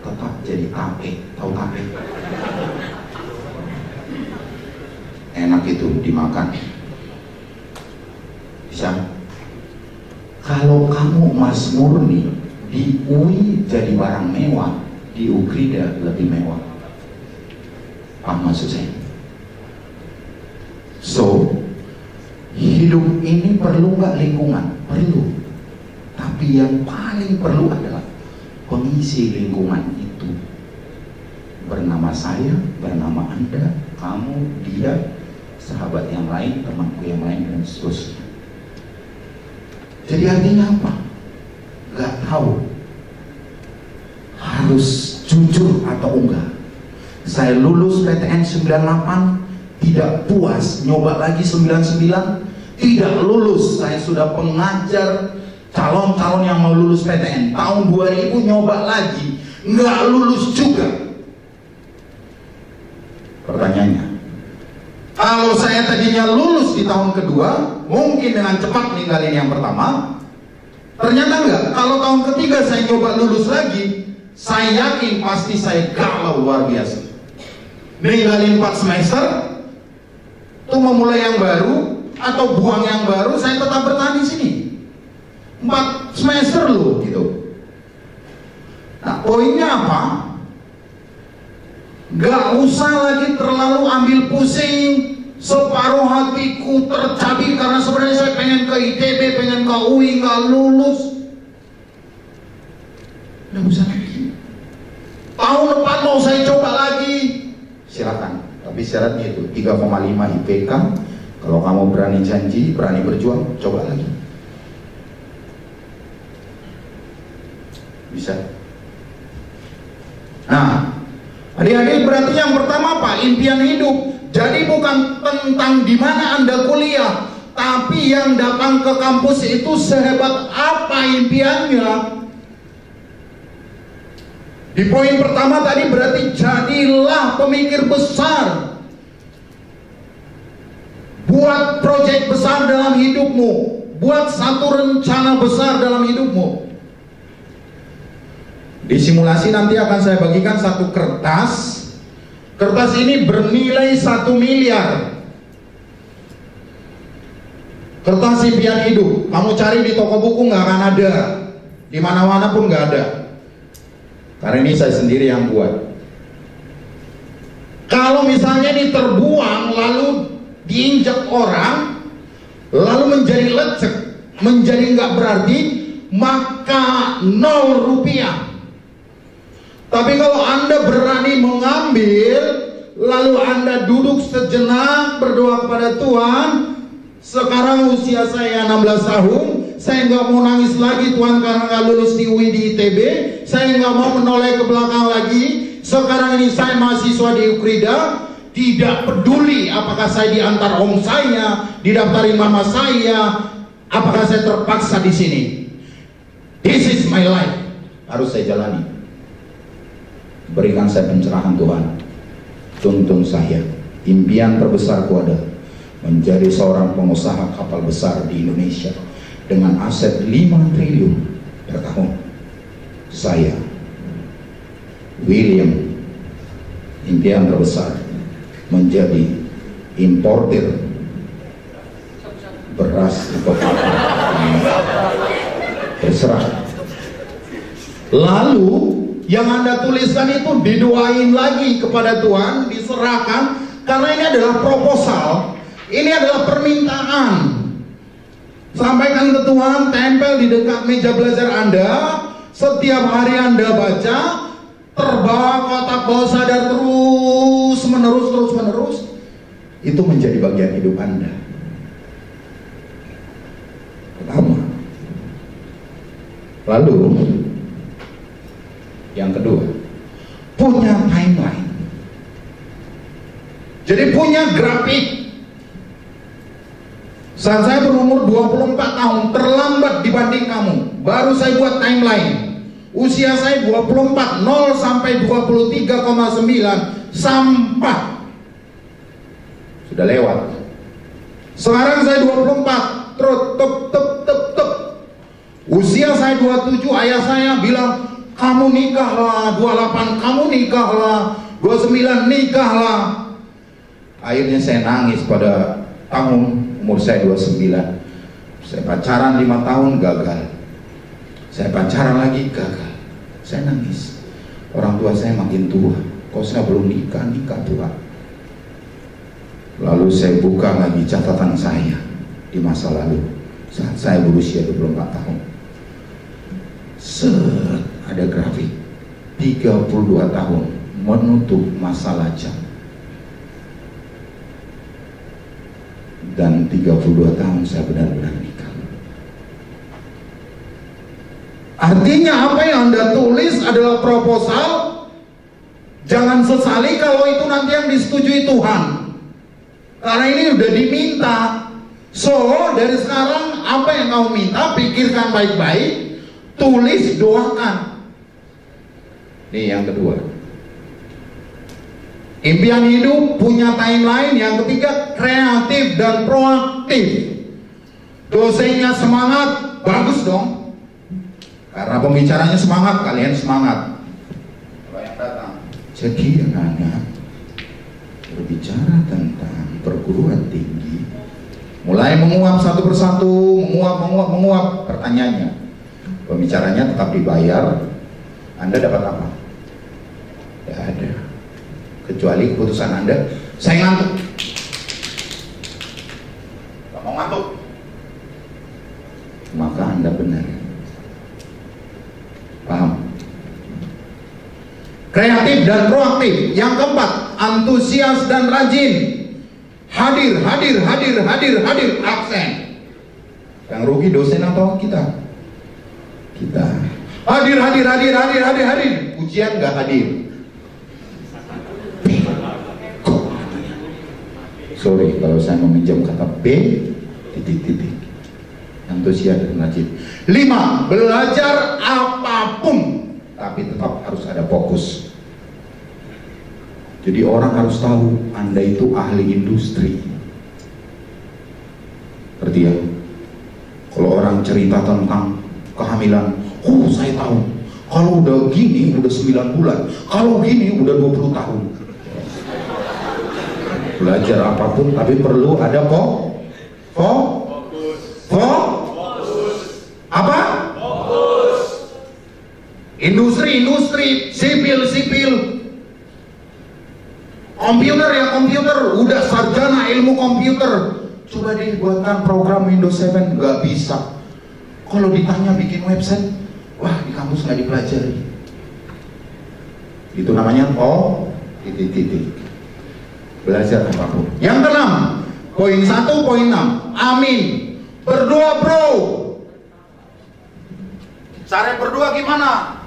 [SPEAKER 5] tetap jadi tape. Tahu tape? Enak itu dimakan. Bisa. Kalau kamu emas murni di UI jadi barang mewah, di Ukrida lebih mewah. Apa maksud saya? So, hidup ini perlu nggak lingkungan? Perlu. Tapi yang paling perlu adalah pengisi lingkungan itu. Bernama saya, bernama Anda, kamu, dia, sahabat yang lain, temanku yang lain, dan seterusnya. Jadi artinya apa? Gak tahu harus jujur atau enggak. Saya lulus PTN 98, tidak puas, nyoba lagi 99, tidak lulus. Saya sudah pengajar calon-calon yang mau lulus PTN. Tahun 2000 nyoba lagi, nggak lulus juga. Pertanyaannya, kalau saya tadinya lulus di tahun kedua, mungkin dengan cepat ninggalin yang pertama. Ternyata enggak. Kalau tahun ketiga saya nyoba lulus lagi, saya yakin pasti saya galau luar biasa. Ninggalin 4 semester, tuh memulai yang baru atau buang yang baru, saya tetap bertahan di sini. 4 semester loh, gitu. Nah, poinnya apa? Gak usah lagi terlalu ambil pusing. Separuh hatiku tercabik karena sebenarnya saya pengen ke ITB, pengen ke UI, gak lulus. Gak usah lagi. Tahun depan mau saya coba lagi, silakan. Tapi syaratnya itu 3,5 IPK. Kalau kamu berani janji, berani berjuang, coba lagi. Bisa. Nah, adik-adik, berarti yang pertama apa? Impian hidup. Jadi bukan tentang di mana Anda kuliah, tapi yang datang ke kampus itu sehebat apa impiannya. Di poin pertama tadi berarti jadilah pemikir besar. Buat proyek besar dalam hidupmu, buat satu rencana besar dalam hidupmu. Di simulasi nanti akan saya bagikan satu kertas. Kertas ini bernilai 1 miliar. Kertas impian hidup. Kamu cari di toko buku nggak akan ada. Di mana-mana pun nggak ada. Karena ini saya sendiri yang buat. Kalau misalnya ini terbuang lalu diinjak orang, lalu menjadi lecek, menjadi nggak berarti, maka 0 rupiah. Tapi kalau Anda berani mengambil, lalu Anda duduk sejenak berdoa kepada Tuhan, sekarang usia saya 16 tahun, saya nggak mau nangis lagi Tuhan karena nggak lulus di UI di ITB, saya nggak mau menoleh ke belakang lagi, sekarang ini saya mahasiswa di Ukrida, tidak peduli apakah saya diantar om saya, didaftarin mama saya, apakah saya terpaksa di sini. This is my life, harus saya jalani. Berikan saya pencerahan Tuhan, tuntun saya. Impian terbesarku adalah menjadi seorang pengusaha kapal besar di Indonesia dengan aset 5 triliun per tahun. Saya, William, impian terbesar menjadi importir beras untuk terserah. Lalu yang Anda tuliskan itu didoain lagi kepada Tuhan, diserahkan, karena ini adalah proposal, ini adalah permintaan. Sampaikan ke Tuhan, tempel di dekat meja belajar Anda, setiap hari Anda baca,
[SPEAKER 8] terbawa kotak bawah sadar terus menerus, itu menjadi bagian hidup Anda. Pertama. Lalu yang kedua, punya timeline. Jadi punya grafik. Saat saya berumur 24 tahun, terlambat dibanding kamu, baru saya buat timeline. Usia saya 24, 0 sampai 23,9, sampah. Sudah lewat. Sekarang saya 24, terus tep. Usia saya 27, ayah saya bilang, kamu nikahlah. 28, kamu nikahlah. 29, nikahlah. Akhirnya saya nangis pada tahun umur saya 29. Saya pacaran 5 tahun, gagal. Saya pacaran lagi, gagal. Saya nangis. Orang tua saya makin tua. Kok saya belum nikah tua. Lalu saya buka lagi catatan saya di masa lalu saat saya berusia 24 tahun. Ada grafik 32 tahun menutup masa lajang, dan 32 tahun saya benar-benar nikah. Artinya apa yang Anda tulis adalah proposal. Jangan sesali kalau itu nanti yang disetujui Tuhan, karena ini udah diminta. So dari sekarang apa yang kau minta, pikirkan baik-baik, tulis, doakan. Ini yang kedua, impian hidup, punya timeline. Yang ketiga, kreatif dan proaktif. Dosennya semangat, bagus dong, karena pembicaranya semangat, kalian semangat. Kalau yang datang, jadi anak-anak berbicara tentang perguruan tinggi, mulai menguap satu persatu, menguap. Pertanyaannya, pembicaranya tetap dibayar, Anda dapat apa? Tidak ada, kecuali keputusan Anda, saya ngantuk. Gak mau ngantuk, maka Anda benar. Paham? Kreatif dan proaktif. Yang keempat, antusias dan rajin. Hadir, absen. Yang rugi dosen atau kita? Kita. Hadir. Ujian nggak hadir. Sorry kalau saya meminjam kata B, titik. Antusias dan rajin. 5. Belajar apapun, tapi tetap harus ada fokus. Jadi orang harus tahu Anda itu ahli industri. Ngerti ya? Kalau orang cerita tentang kehamilan, saya tahu. Kalau udah gini udah 9 bulan, kalau gini udah 20 tahun. Belajar apapun tapi perlu ada Industri, sipil, komputer, udah sarjana ilmu komputer, coba deh buatkan program Windows 7, nggak bisa. Kalau ditanya bikin website, wah di kampus nggak dipelajari. Itu namanya titik. Belajar apapun. Yang keenam, poin 1, poin 6. Amin. Berdoa bro. Cara berdoa gimana?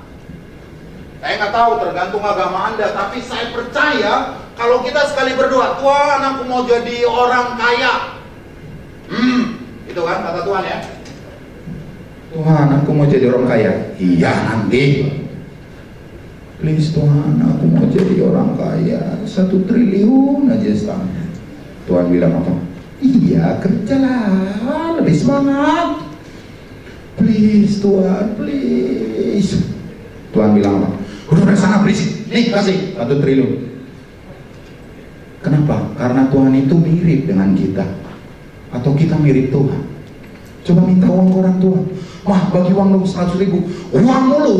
[SPEAKER 8] Saya nggak tahu, tergantung agama Anda. Tapi saya percaya kalau kita sekali berdoa, Tuhan aku mau jadi orang kaya. Itu kan kata Tuhan ya. Tuhan aku mau jadi orang kaya. Iya nanti. Please Tuhan aku mau jadi orang kaya 1 triliun aja setahun. Tuhan bilang apa? Iya kerjalah, lebih semangat. Please Tuhan, please. Tuhan bilang apa? Udah sana berisik, nih kasih 1 triliun. Kenapa? Karena Tuhan itu mirip dengan kita, atau kita mirip Tuhan. Coba minta uang ke orang tua, wah bagi uang dong 100.000. Uang mulu.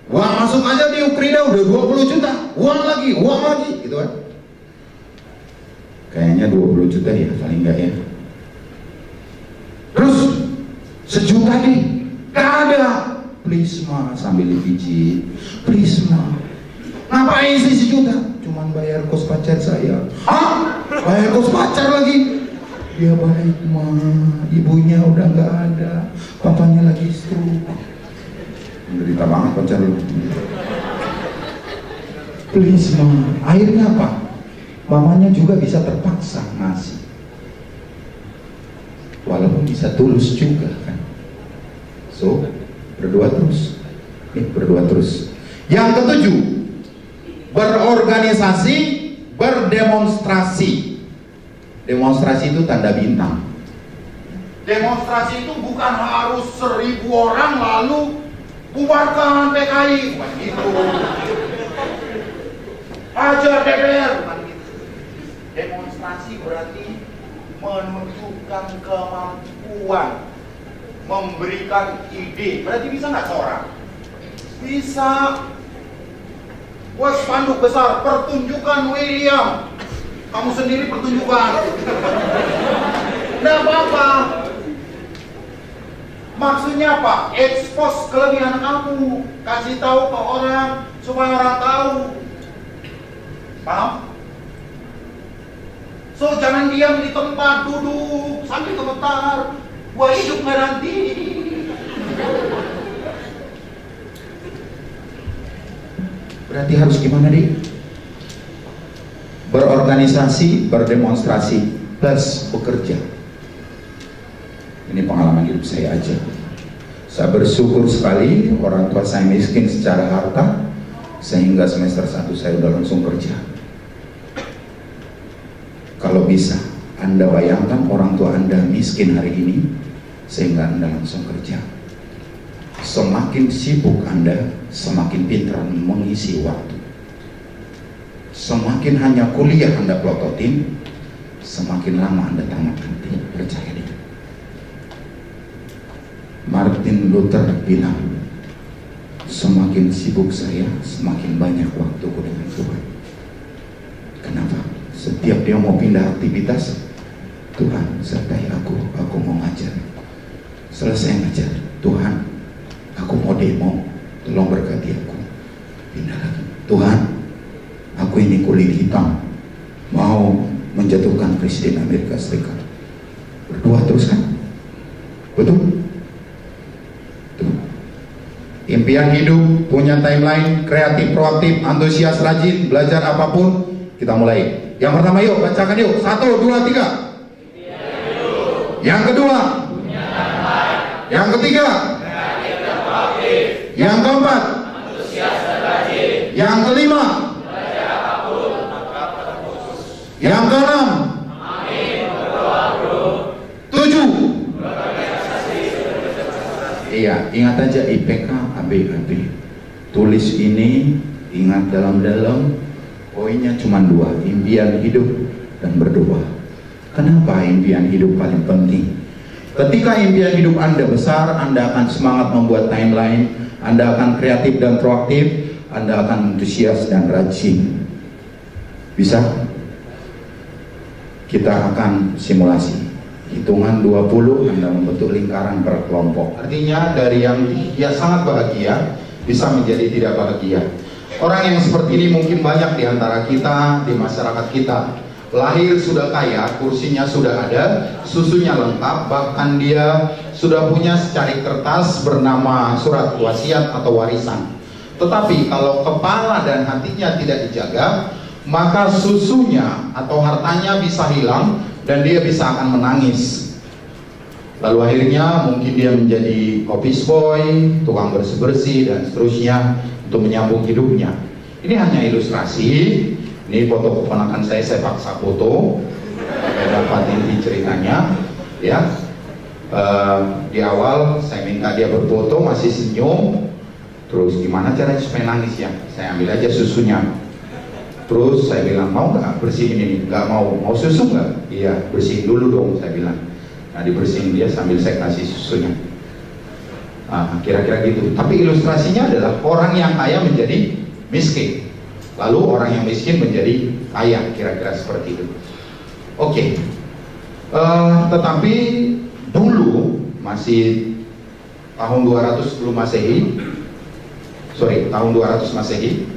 [SPEAKER 8] Uang masuk aja di Ukraina udah 20 juta, uang lagi, gitu kan? Kayaknya 20 juta ya, paling enggak ya. Terus 1 juta nih, gak ada. please ma, sambil dipijit, please ma. Ngapain sih sejuta? Cuman bayar kos pacar saya. Hah? Bayar kos pacar lagi? Dia baik ma, ibunya udah nggak ada, papanya lagi stroke. Menderita banget pacar lu. Please ma. Akhirnya apa? Mamanya juga bisa terpaksa ngasih. Walaupun bisa tulus juga kan. So, berdoa terus. Berdoa terus. Yang ketujuh, berorganisasi, berdemonstrasi. Demonstrasi itu tanda bintang. Demonstrasi itu bukan harus 1000 orang lalu bubarkan PKI, bukan gitu. Ajar DPR, bukan gitu. Demonstrasi berarti menunjukkan kemampuan, memberikan ide. Berarti bisa nggak seorang? Bisa. Buat spanduk besar, pertunjukan William. Kamu sendiri pertunjukan. Nggak apa-apa. Maksudnya apa? Expose kelebihan kamu, kasih tahu ke orang supaya orang tahu. Paham? So jangan diam di tempat, duduk sambil gemetar. Gua hidup nggak nanti. Berarti harus gimana nih? Berorganisasi, berdemonstrasi, plus bekerja. Ini pengalaman hidup saya aja. Saya bersyukur sekali orang tua saya miskin secara harta, sehingga semester 1 saya udah langsung kerja. Kalau bisa, Anda bayangkan orang tua Anda miskin hari ini, sehingga Anda langsung kerja. Semakin sibuk Anda, semakin pintar mengisi waktu. Semakin hanya kuliah Anda pelototin, semakin lama Anda tamat nanti. Percaya deh. Martin Luther bilang, semakin sibuk saya, semakin banyak waktuku dengan Tuhan. Kenapa? Setiap dia mau pindah aktivitas, Tuhan sertai aku mau ngajar. Selesai ngajar, Tuhan, aku mau demo, tolong berkati aku. Pindah lagi, Tuhan, aku ini kulit hitam, mau menjatuhkan Presiden Amerika Serikat. Berdoa terus kan? Betul? Tuh. Impian hidup, punya timeline, kreatif, proaktif, antusias, rajin, belajar apapun. Kita mulai. Yang pertama yuk, bacakan yuk. 1, 2, 3. Yang kedua, yang ketiga, yang keempat, yang kelima, yang keenam, 7. Iya, ingat aja IPK AB. Tulis ini, ingat dalam-dalam. Poinnya cuma 2, impian hidup dan berdoa. Kenapa impian hidup paling penting? Ketika impian hidup Anda besar, Anda akan semangat membuat timeline, Anda akan kreatif dan proaktif, Anda akan antusias dan rajin. Bisa? Kita akan simulasi. Hitungan 20, Anda membentuk lingkaran per kelompok. Artinya dari yang sangat bahagia bisa menjadi tidak bahagia. Orang yang seperti ini mungkin banyak di antara kita, di masyarakat kita. Lahir sudah kaya, kursinya sudah ada, susunya lengkap, bahkan dia sudah punya secari kertas bernama surat wasiat atau warisan. Tetapi kalau kepala dan hatinya tidak dijaga, maka susunya atau hartanya bisa hilang dan dia bisa akan menangis. Lalu akhirnya mungkin dia menjadi office boy, tukang bersih-bersih dan seterusnya untuk menyambung hidupnya. Ini hanya ilustrasi. Ini foto keponakan saya paksa foto supaya dapat inti ceritanya. Ya, di awal saya minta dia berfoto masih senyum. Terus gimana caranya supaya nangis ya? Saya ambil aja susunya. Terus saya bilang, mau nggak bersihin ini? Nggak mau. Mau susu nggak? Iya, bersihin dulu dong, saya bilang. Nah, dibersihin dia sambil saya kasih susunya. Kira-kira gitu. Tapi ilustrasinya adalah orang yang kaya menjadi miskin, lalu orang yang miskin menjadi kaya, kira-kira seperti itu. Oke. Tetapi dulu masih tahun 200 sebelum Masehi, tahun 200 Masehi,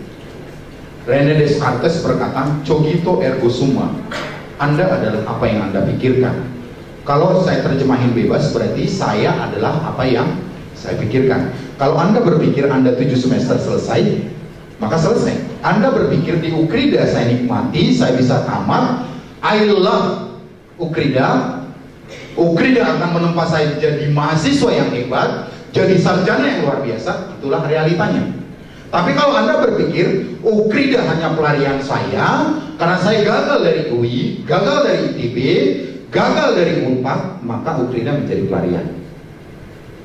[SPEAKER 8] René Descartes berkata, cogito ergo sum. Anda adalah apa yang Anda pikirkan. Kalau saya terjemahin bebas, berarti saya adalah apa yang saya pikirkan. Kalau Anda berpikir Anda 7 semester selesai, maka selesai. Anda berpikir di Ukrida saya nikmati, saya bisa tamat, I love Ukrida, Ukrida akan menempa saya jadi mahasiswa yang hebat, jadi sarjana yang luar biasa, itulah realitanya. Tapi kalau Anda berpikir Ukrida hanya pelarian saya, karena saya gagal dari UI, gagal dari ITB, gagal dari Unpad, maka Ukrida menjadi pelarian.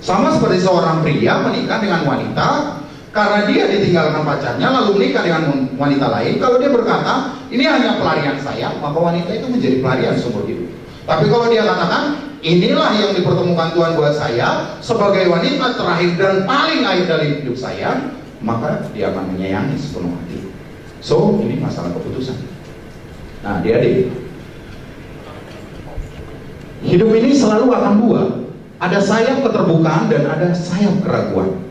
[SPEAKER 8] Sama seperti seorang pria menikah dengan wanita karena dia ditinggalkan pacarnya lalu menikah dengan wanita lain. Kalau dia berkata ini hanya pelarian saya, maka wanita itu menjadi pelarian seumur hidup. Tapi kalau dia katakan inilah yang dipertemukan Tuhan buat saya sebagai wanita terakhir dan paling akhir dari hidup saya, maka dia akan menyayangi sepenuh hati. So ini masalah keputusan. Nah, adik-adik, hidup ini selalu akan dua. Ada sayap keterbukaan dan ada sayap keraguan.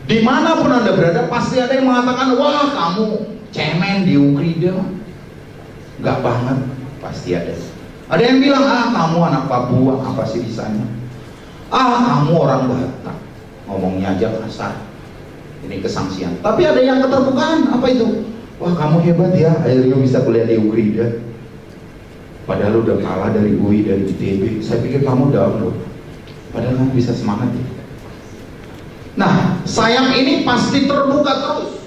[SPEAKER 8] Dimanapun Anda berada, pasti ada yang mengatakan, wah kamu cemen di Ukrida. Enggak banget, pasti ada. Ada yang bilang, kamu anak Papua, apa sih bisanya? Kamu orang Batak, ngomongnya aja kasar. Ini kesangsian. Tapi ada yang keterbukaan, apa itu? Wah kamu hebat ya, akhirnya bisa kuliah di Ukrida. Padahal udah kalah dari UI, dari ITB. Saya pikir kamu down loh. Padahal kamu bisa semangat ya. Nah, sayap ini pasti terbuka terus.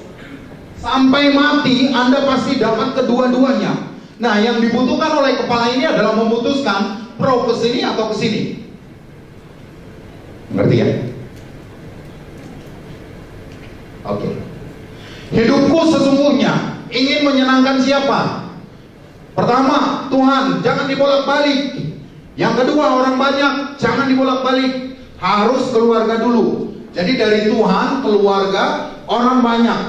[SPEAKER 8] Sampai mati Anda pasti dapat kedua-duanya. Nah, yang dibutuhkan oleh kepala ini adalah memutuskan pro ke sini atau ke sini. Ngerti ya? Oke. Hidupku sesungguhnya ingin menyenangkan siapa? Pertama, Tuhan, jangan dibolak-balik. Yang kedua, orang banyak, jangan dibolak-balik. Harus keluarga dulu. Jadi dari Tuhan, keluarga, orang banyak.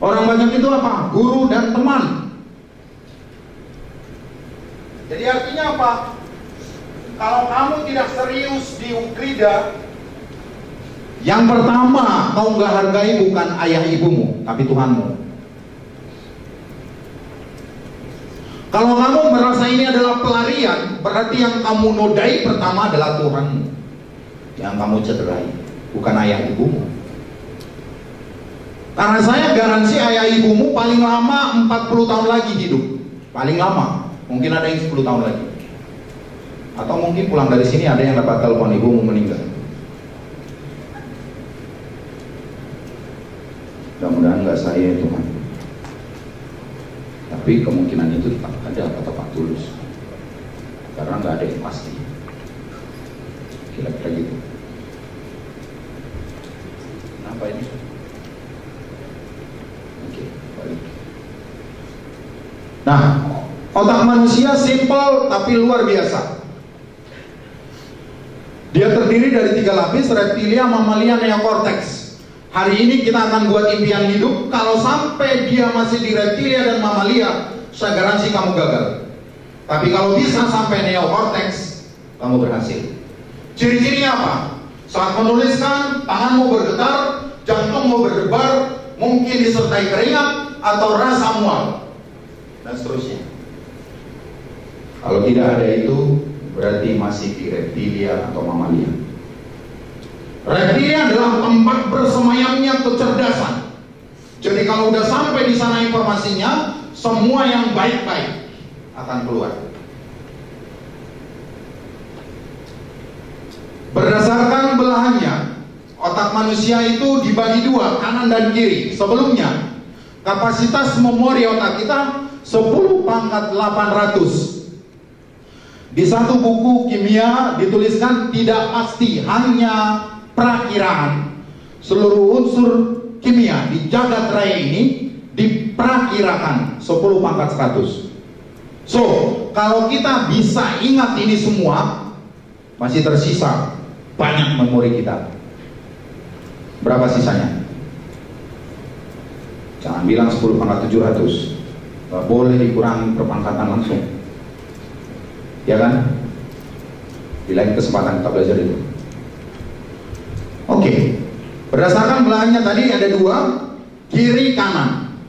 [SPEAKER 8] Orang banyak itu apa? Guru dan teman. Jadi artinya apa? Kalau kamu tidak serius di Ukrida, yang pertama kau nggak hargai bukan ayah ibumu, tapi Tuhanmu. Kalau kamu merasa ini adalah pelarian, berarti yang kamu nodai pertama adalah Tuhanmu. Yang kamu cederai, bukan ayah ibumu. Karena saya garansi ayah ibumu paling lama 40 tahun lagi hidup. Paling lama, mungkin ada yang 10 tahun lagi. Atau mungkin pulang dari sini ada yang dapat telepon ibumu meninggal. Mudah-mudahan nggak saya Tuhan. Tapi kemungkinan itu tetap ada kata Pak Tulus. Karena nggak ada yang pasti. Kira-kira gitu. Kenapa ini? Oke, balik. Nah, otak manusia simpel tapi luar biasa. Dia terdiri dari 3 lapis, reptilia, mamalia, neokortex. Hari ini kita akan buat impian hidup. Kalau sampai dia masih di reptilia dan mamalia, saya garansi kamu gagal. Tapi kalau bisa sampai neokortex, kamu berhasil. Ciri-cirinya apa? Saat menuliskan, tanganmu bergetar, jantungmu berdebar, mungkin disertai keringat atau rasa mual, dan seterusnya. Kalau tidak ada itu, berarti masih di reptilia atau mamalia. Reptilia adalah tempat bersemayamnya kecerdasan. Jadi kalau udah sampai di sana informasinya, semua yang baik-baik akan keluar. Berdasarkan belahannya, otak manusia itu dibagi 2, kanan dan kiri. Sebelumnya, kapasitas memori otak kita 10⁻800. Di satu buku kimia dituliskan tidak pasti, hanya perakiraan. Seluruh unsur kimia di jagat raya ini diperakirakan 10⁻100. So, kalau kita bisa ingat ini semua, masih tersisa banyak memori kita. Berapa sisanya? Jangan bilang 10⁻700. Gak boleh dikurangi perpangkatan langsung. Ya kan? Di lain kesempatan kita belajar itu. Oke. Berdasarkan belahannya tadi ada dua, kiri kanan.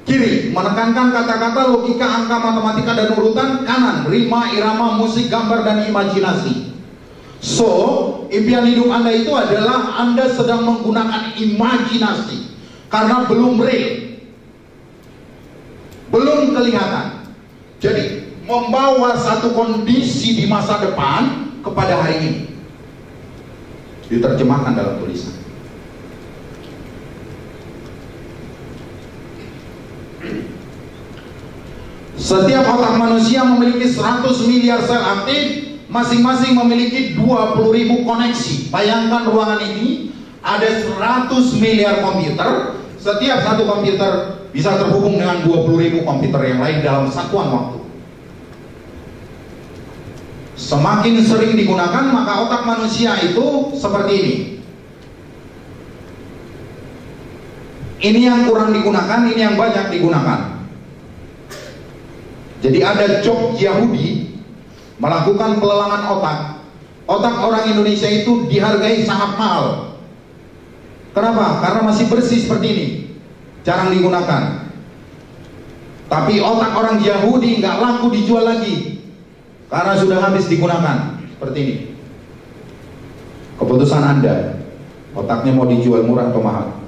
[SPEAKER 8] Kiri menekankan kata-kata, logika, angka, matematika, dan urutan. Kanan rima, irama, musik, gambar, dan imajinasi. So, impian hidup Anda itu adalah Anda sedang menggunakan imajinasi karena belum real, belum kelihatan. Jadi membawa satu kondisi di masa depan kepada hari ini, diterjemahkan dalam tulisan. Setiap otak manusia memiliki 100 miliar sel aktif, masing-masing memiliki 20.000 koneksi. Bayangkan ruangan ini ada 100 miliar komputer. Setiap satu komputer bisa terhubung dengan 20.000 komputer yang lain dalam satuan waktu. Semakin sering digunakan, maka otak manusia itu seperti ini. Ini yang kurang digunakan, ini yang banyak digunakan. Jadi ada job Yahudi melakukan pelelangan otak. Otak orang Indonesia itu dihargai sangat mahal. Kenapa? Karena masih bersih seperti ini, jarang digunakan. Tapi otak orang Yahudi nggak laku dijual lagi karena sudah habis digunakan. Seperti ini. Keputusan Anda, otaknya mau dijual murah atau mahal?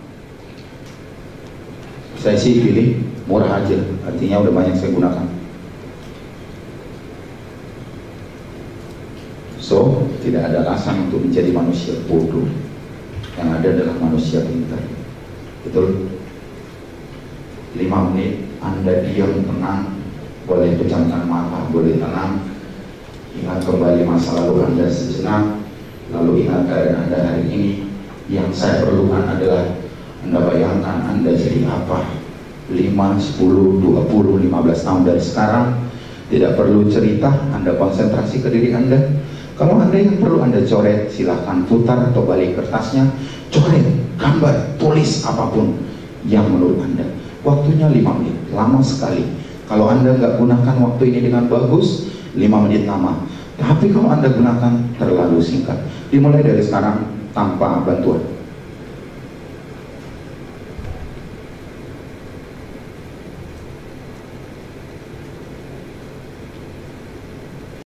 [SPEAKER 8] Saya sih pilih murah aja, artinya udah banyak saya gunakan. So, tidak ada alasan untuk menjadi manusia bodoh. Yang ada adalah manusia pintar. Betul? 5 menit Anda diam, tenang, boleh pejamkan mata, boleh tenang, ingat kembali masa lalu Anda sejenak, lalu ingat keadaan Anda hari ini. Yang saya perlukan adalah Anda bayangkan Anda jadi apa 5, 10, 20, 15 tahun dari sekarang. Tidak perlu cerita, Anda konsentrasi ke diri Anda. Kalau Anda yang perlu Anda coret, silahkan putar atau balik kertasnya, coret, gambar, tulis apapun yang menurut Anda. Waktunya 5 menit, lama sekali. Kalau Anda nggak gunakan waktu ini dengan bagus, 5 menit lama. Tapi kalau Anda gunakan terlalu singkat. Dimulai dari sekarang tanpa bantuan.